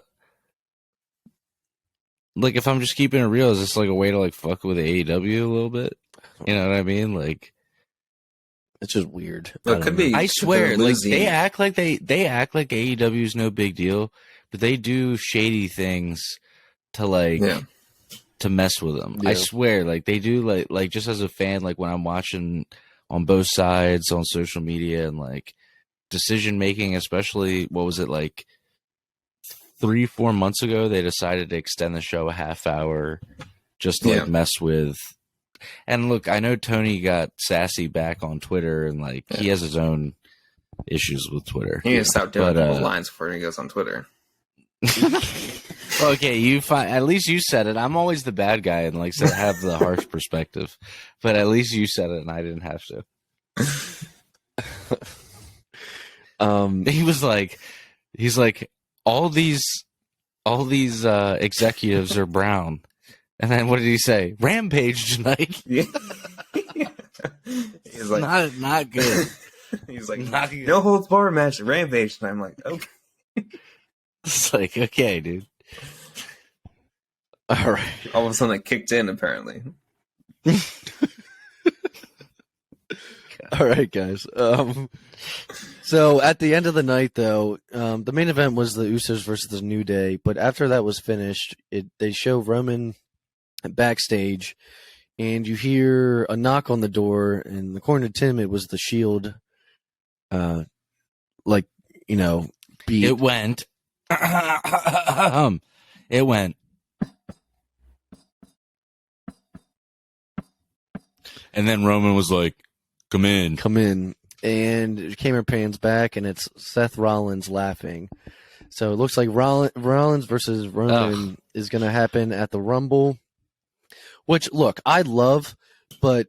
like if I'm just keeping it real? Is this like a way to like fuck with AEW a little bit? You know what I mean? Like, It's just weird. Well, I it don't could know. be. I if swear, they're like losing. they act like AEW is no big deal, but they do shady things to like Yeah. to mess with them. I Yeah. swear, like they do. Like just as a fan, like when I'm watching on both sides on social media and like decision making, especially what was it like 3-4 months ago? They decided to extend the show a half hour just to Yeah. like mess with. And look, I know Tony got sassy back on Twitter, and like he has his own issues with Twitter. He needs to stop doing But, people's lines before he goes on Twitter. Okay, you find at least you said it. I'm always the bad guy and like have the harsh perspective, but at least you said it, and I didn't have to. He's like, all these executives are brown, and then what did he say? Rampage tonight. Yeah. He's like, not good. he's like, Not good. no holds bar match, Rampage, and I'm like, okay. It's like, okay, dude. All right. All of a sudden, it kicked in. Apparently, All right, guys. So at the end of the night, though, the main event was the Usos versus the New Day. But after that was finished, they show Roman backstage, and you hear a knock on the door. And according to Tim, it was the Shield. Beat. It went. It went. And then Roman was like, come in. Come in. And camera pans back, and it's Seth Rollins laughing. So it looks like Rollins versus Roman is going to happen at the Rumble. Which, look, I love, but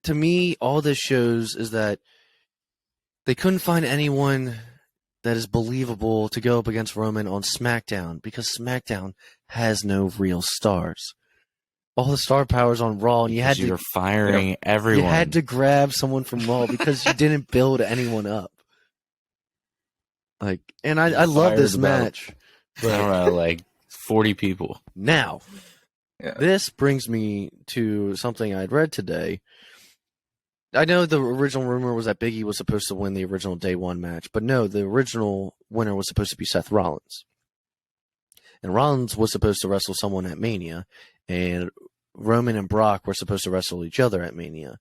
to me, all this shows is that they couldn't find anyone that is believable to go up against Roman on SmackDown because SmackDown has no real stars. All the star power's on Raw, and you're firing everyone. You had to grab someone from Raw because you didn't build anyone up. And I love this match. But, I don't know, like 40 people. Now, this brings me to something I'd read today. I know the original rumor was that Big E was supposed to win the original Day 1 match, but no, the original winner was supposed to be Seth Rollins. And Rollins was supposed to wrestle someone at Mania, and Roman and Brock were supposed to wrestle each other at Mania.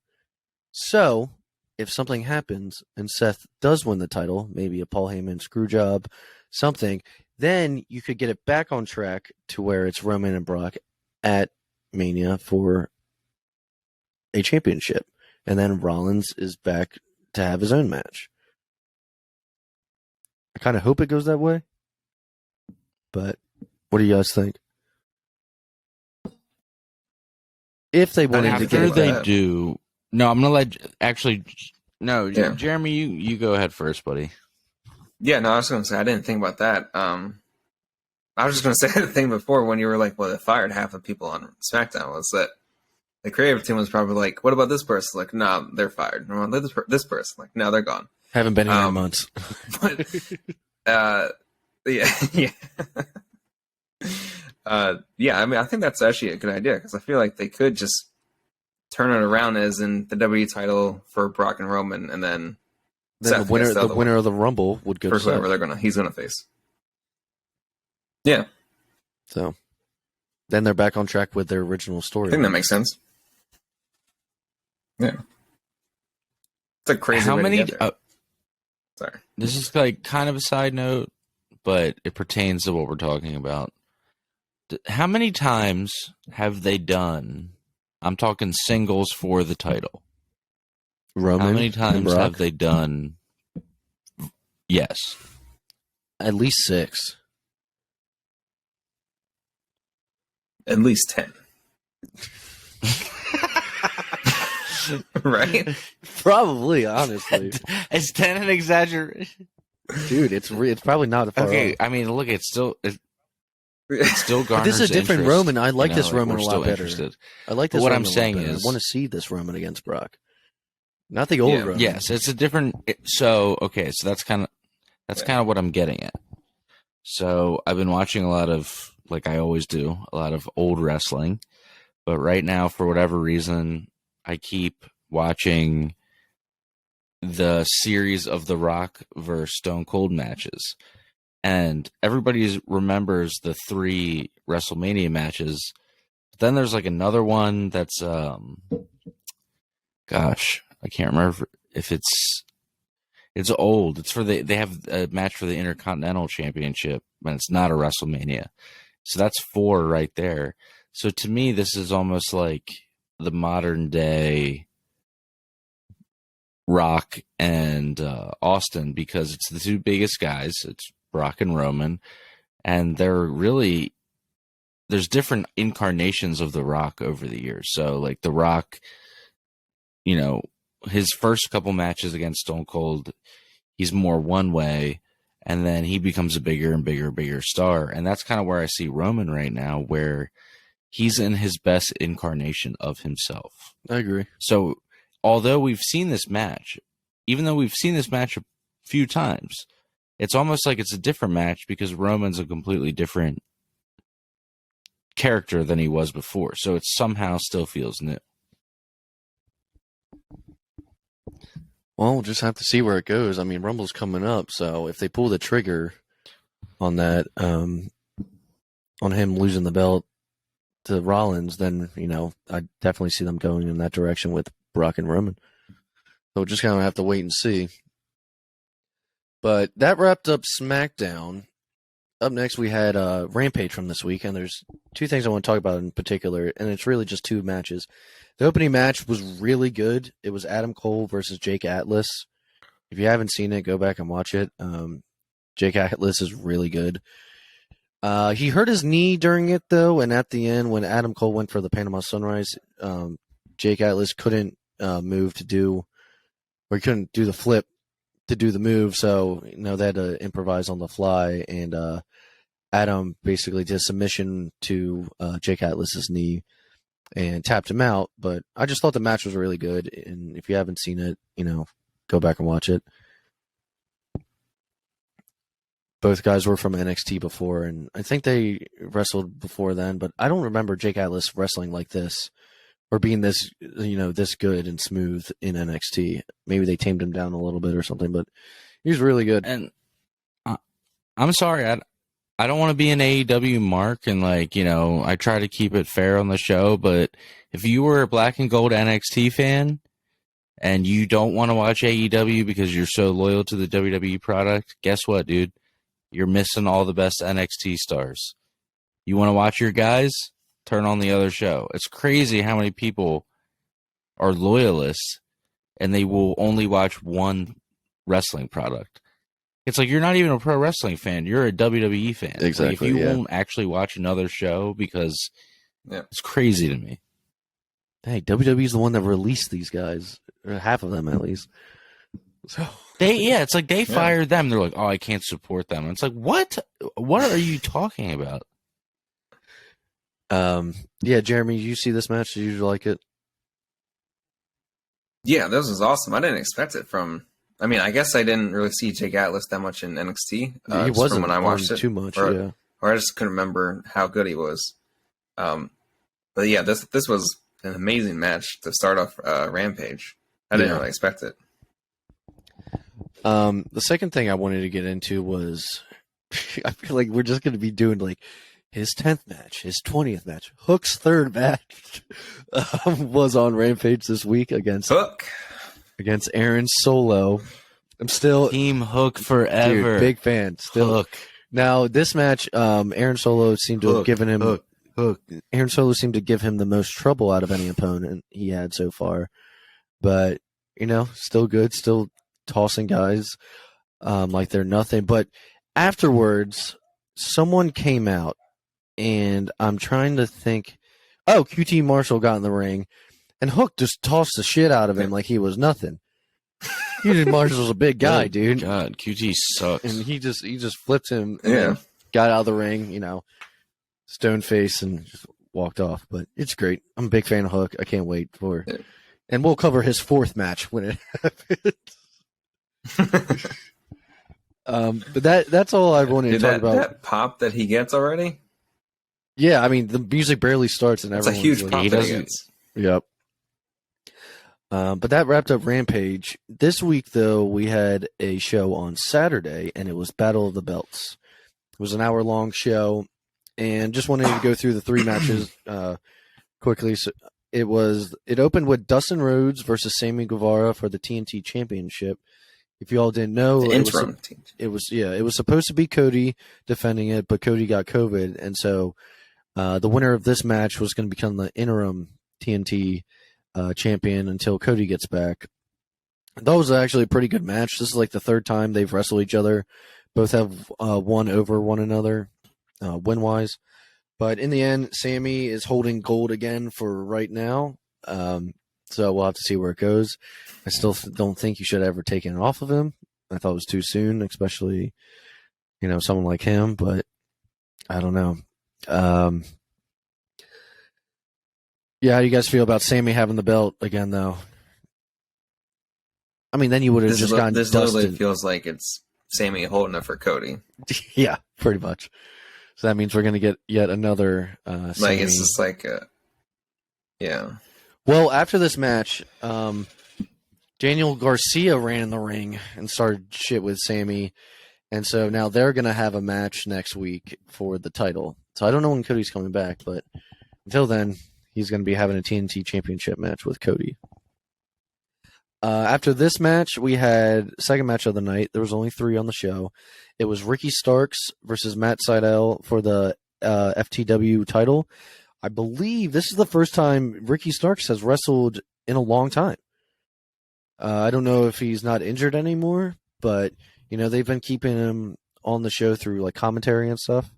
So, if something happens and Seth does win the title, maybe a Paul Heyman screw job, something, then you could get it back on track to where it's Roman and Brock at Mania for a championship. And then Rollins is back to have his own match. I kind of hope it goes that way. But what do you guys think? If they wanted to get they do. No, I'm going to Jeremy, you go ahead first, buddy. Yeah, no, I was going to say, I didn't think about that. I was just going to say the thing before when you were like, well, they fired half the people on SmackDown was that the creative team was probably like, what about this person? Like, no, they're fired. No, this person, like, no, they're gone. Haven't been here in months. But, yeah. I mean, I think that's actually a good idea because I feel like they could just turn it around as in the WWE title for Brock and Roman, and then the winner of the Rumble would go for whoever he's gonna face. Yeah. So then they're back on track with their original story. I think that makes sense. Yeah. It's a crazy. How many? Sorry. This is like kind of a side note, but it pertains to what we're talking about. How many times have they done? I'm talking singles for the title. Roman. How many times have they done? Yes. At least 6. At least 10. Right? Probably, honestly. Is 10 an exaggeration? Dude, it's probably not far okay, off. I mean, look, it still garners this is a different interest. Roman. I like this Roman a lot better. Interested. I like this. But what Roman I'm saying I is, want to see this Roman against Brock, not the old Roman. Yes, it's a different. So that's kind of what I'm getting at. So I've been watching a lot of, like I always do, a lot of old wrestling, but right now, for whatever reason, I keep watching the series of The Rock versus Stone Cold matches. And everybody remembers the 3 WrestleMania matches. But then there's like another one that's, gosh, I can't remember if it's old. It's for they have a match for the Intercontinental Championship, but it's not a WrestleMania. So that's 4 right there. So to me, this is almost like the modern day Rock and Austin, because it's the 2 biggest guys. It's Brock and Roman, and there's different incarnations of The Rock over the years. So like The Rock, his first couple matches against Stone Cold, he's more one way, and then he becomes a bigger and bigger star. And that's kind of where I see Roman right now, where he's in his best incarnation of himself. I agree. So although we've seen this match, even though we've seen this match a few times, it's almost like it's a different match because Roman's a completely different character than he was before. So it somehow still feels new. Well, we'll just have to see where it goes. I mean, Rumble's coming up, so if they pull the trigger on that, on him losing the belt to Rollins, then, I definitely see them going in that direction with Brock and Roman. So we'll just kind of have to wait and see. But that wrapped up SmackDown. Up next, we had Rampage from this week, and there's 2 things I want to talk about in particular, and it's really just 2 matches. The opening match was really good. It was Adam Cole versus Jake Atlas. If you haven't seen it, go back and watch it. Jake Atlas is really good. He hurt his knee during it, though, and at the end, when Adam Cole went for the Panama Sunrise, Jake Atlas couldn't move to do, or he couldn't do the flip to do the move, so they had to improvise on the fly, and Adam basically did a submission to Jake Atlas's knee and tapped him out. But I just thought the match was really good, and if you haven't seen it, go back and watch it. Both guys were from NXT before, and I think they wrestled before then, but I don't remember Jake Atlas wrestling like this or being this, this good and smooth in NXT. Maybe they tamed him down a little bit or something, but he was really good. And I'm sorry, I don't want to be an AEW mark, and I try to keep it fair on the show, but if you were a black and gold NXT fan and you don't want to watch AEW because you're so loyal to the WWE product, guess what, dude? You're missing all the best NXT stars. You want to watch your guys? Turn on the other show. It's crazy how many people are loyalists and they will only watch one wrestling product. It's like you're not even a pro wrestling fan. You're a WWE fan. Exactly. If you won't actually watch another show, because it's crazy to me. Hey, WWE's the one that released these guys, or half of them at least. So it's like they fired them. They're like, oh, I can't support them. And it's like, what? What are you talking about? Jeremy, you see this match? Did you like it? Yeah, this was awesome. I didn't expect it from. I mean, I guess I didn't really see Jake Atlas that much in NXT. He wasn't from when I watched it too much, or I just couldn't remember how good he was. But yeah, this was an amazing match to start off Rampage. I didn't really expect it. The second thing I wanted to get into was I feel like we're just going to be doing like his 10th match, his 20th match. Hook's third match was on Rampage this week against Aaron Solo. I'm still Team Hook forever. Dude, big fan. Still Hook. Now this match, Aaron Solo seemed to have given him Hook. Aaron Solo seemed to give him the most trouble out of any opponent he had so far. But still good, still tossing guys like they're nothing. But afterwards, someone came out, and I'm trying to think. Oh, QT Marshall got in the ring, and Hook just tossed the shit out of him like he was nothing. QT Marshall's a big guy, dude. God, QT sucks. And he just flipped him and got out of the ring, stone face, and just walked off. But it's great. I'm a big fan of Hook. I can't wait for it. And we'll cover his fourth match when it happens. But that's all I wanted to talk about. That pop that he gets already? Yeah, I mean, the music barely starts and everyone's a huge like, pop that he gets. Yep. But that wrapped up Rampage. This week, though, we had a show on Saturday, and it was Battle of the Belts. It was an hour-long show, and just wanted to go through the three matches quickly. So it opened with Dustin Rhodes versus Sami Guevara for the TNT Championship. If you all didn't know, it was supposed to be Cody defending it, but Cody got COVID, and so the winner of this match was going to become the interim TNT champion until Cody gets back. That was actually a pretty good match. This is like the third time they've wrestled each other. Both have won over one another win-wise. But in the end, Sami is holding gold again for right now. So we'll have to see where it goes. I still don't think you should ever take it off of him. I thought it was too soon, especially, someone like him. But I don't know. Yeah, how do you guys feel about Sami having the belt again, though? I mean, then you would have just gotten This Dustin. literally feels like it's Sami holding it for Cody. Yeah, pretty much. So that means we're going to get yet another Sami. It's just like, yeah. Well, after this match, Daniel Garcia ran in the ring and started shit with Sami. And so now they're going to have a match next week for the title. So I don't know when Cody's coming back, but until then, he's going to be having a TNT Championship match with Cody. After this match, we had second match of the night. There was only 3 on the show. It was Ricky Starks versus Matt Seidel for the FTW title. I believe this is the first time Ricky Starks has wrestled in a long time. I don't know if he's not injured anymore, but they've been keeping him on the show through like commentary and stuff.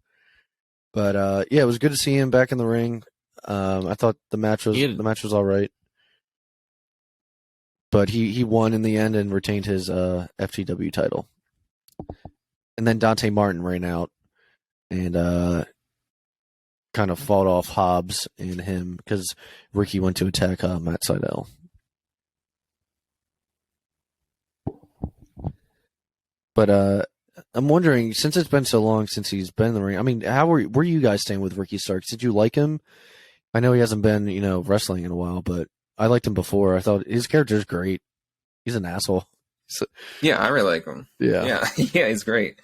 But yeah, it was good to see him back in the ring. I thought the match was all right, but he won in the end and retained his FTW title. And then Dante Martin ran out and kind of fought off Hobbs and him because Ricky went to attack Matt Seidel. But I'm wondering, since it's been so long since he's been in the ring, I mean, how were you guys staying with Ricky Starks? Did you like him? I know he hasn't been, wrestling in a while, but I liked him before. I thought his character's great. He's an asshole. So, yeah, I really like him. Yeah, he's great.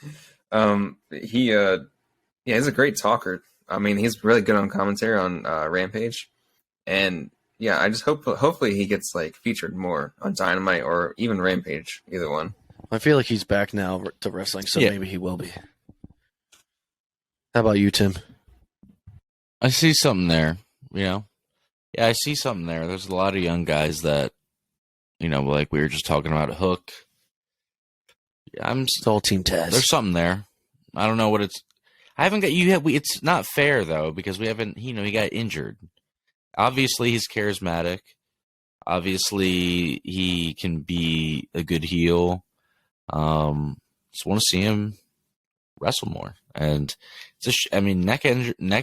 He's a great talker. I mean, he's really good on commentary on Rampage, and yeah, I just hopefully he gets like featured more on Dynamite or even Rampage, either one. I feel like he's back now to wrestling, so maybe he will be. How about you, Tim? I see something there, Yeah, I see something there. There's a lot of young guys that, like we were just talking about Hook. It's all Team Taz. There's something there. I don't know what it's. I haven't got you. It's not fair though because we haven't. He got injured. Obviously, he's charismatic. Obviously, he can be a good heel. Just want to see him wrestle more. And neck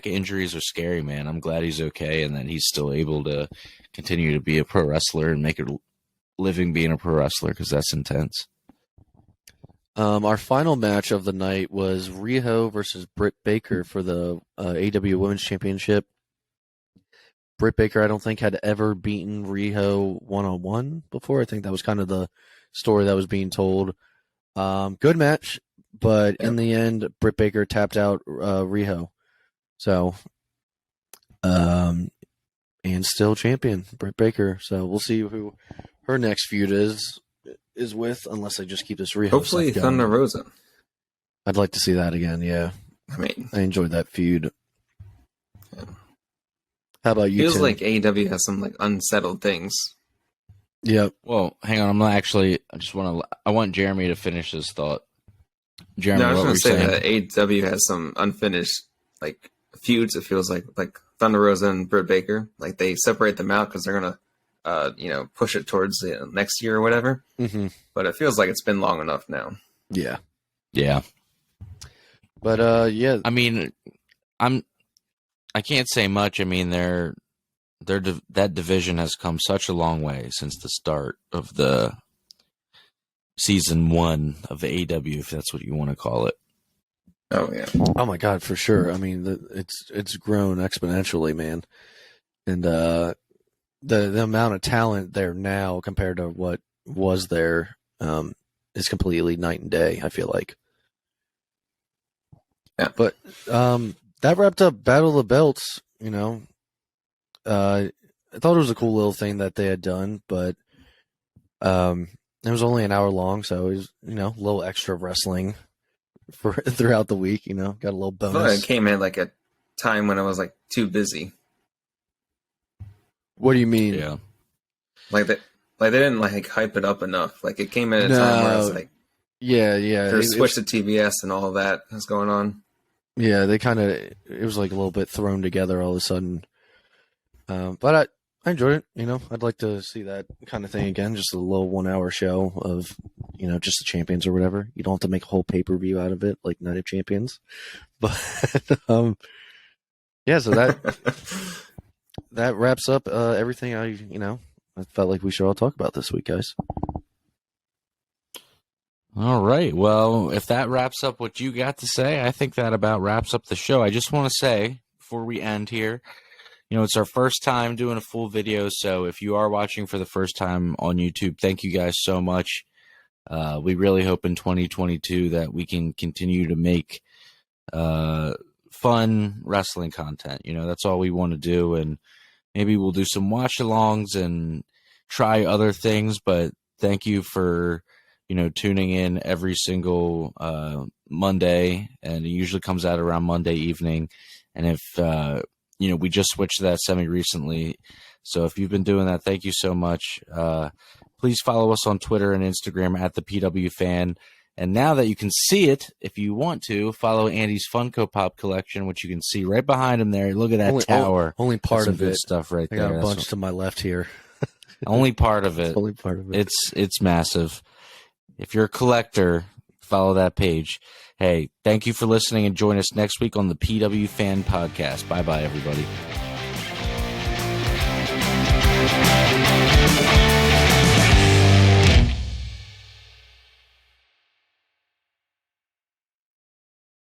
injuries are scary, man. I'm glad he's okay and that he's still able to continue to be a pro wrestler and make a living being a pro wrestler because that's intense. Our final match of the night was Rijo versus Britt Baker for the AEW Women's Championship. Britt Baker, I don't think, had ever beaten Rijo one-on-one before. I think that was kind of the story that was being told. Good match, but in the end, Britt Baker tapped out Rijo. So, and still champion, Britt Baker. So we'll see who her next feud is with, unless they just keep this Rijo. Hopefully, Thunder Rosa. I'd like to see that again. Yeah, I enjoyed that feud. Yeah. How about you? Feels Tim? like AEW has some like unsettled things. Yep. Well, hang on. I want Jeremy to finish his thought. Jeremy, I was going to say that AEW has some unfinished like feuds. It feels like Thunder Rosa and Britt Baker. Like they separate them out because they're gonna, push it towards the next year or whatever. Mm-hmm. But it feels like it's been long enough now. Yeah. Yeah. But yeah. I mean, I can't say much. I mean, that division has come such a long way since the start of the season 1 of the AEW, if that's what you want to call it. Oh yeah. Oh my God, for sure. I mean, it's grown exponentially, man. And the amount of talent there now compared to what was there is completely night and day. I feel like. Yeah. But that wrapped up Battle of the Belts. I thought it was a cool little thing that they had done, but it was only an hour long, so it was, a little extra wrestling for throughout the week. Got a little bonus. I feel like it came in like a time when I was like too busy. What do you mean? Yeah, like they didn't like hype it up enough. Like it came in at a time where I was like, yeah, they switched to TBS and all of that was going on. Yeah, it was like a little bit thrown together all of a sudden. But I enjoyed it. I'd like to see that kind of thing again. Just a little 1 hour show of, just the champions or whatever. You don't have to make a whole pay-per-view out of it like Night of Champions. But, yeah, so that wraps up everything I felt like we should all talk about this week, guys. All right. Well, if that wraps up what you got to say, I think that about wraps up the show. I just want to say before we end here, it's our first time doing a full video. So if you are watching for the first time on YouTube, thank you guys so much. We really hope in 2022 that we can continue to make fun wrestling content. That's all we want to do. And maybe we'll do some watch alongs and try other things. But thank you for tuning in every single Monday, and it usually comes out around Monday evening. And if we just switched to that semi recently. So if you've been doing that, thank you so much. Please follow us on Twitter and Instagram at the PW Fan. And now that you can see it, if you want to, follow Andy's Funko Pop collection, which you can see right behind him there. Look at that tower. Only part of it. Stuff right I there. got a bunch to my left here. Only part of it. Only part of it. It's massive. If you're a collector, follow that page. Hey, thank you for listening, and join us next week on the PW Fan Podcast. Bye-bye, everybody.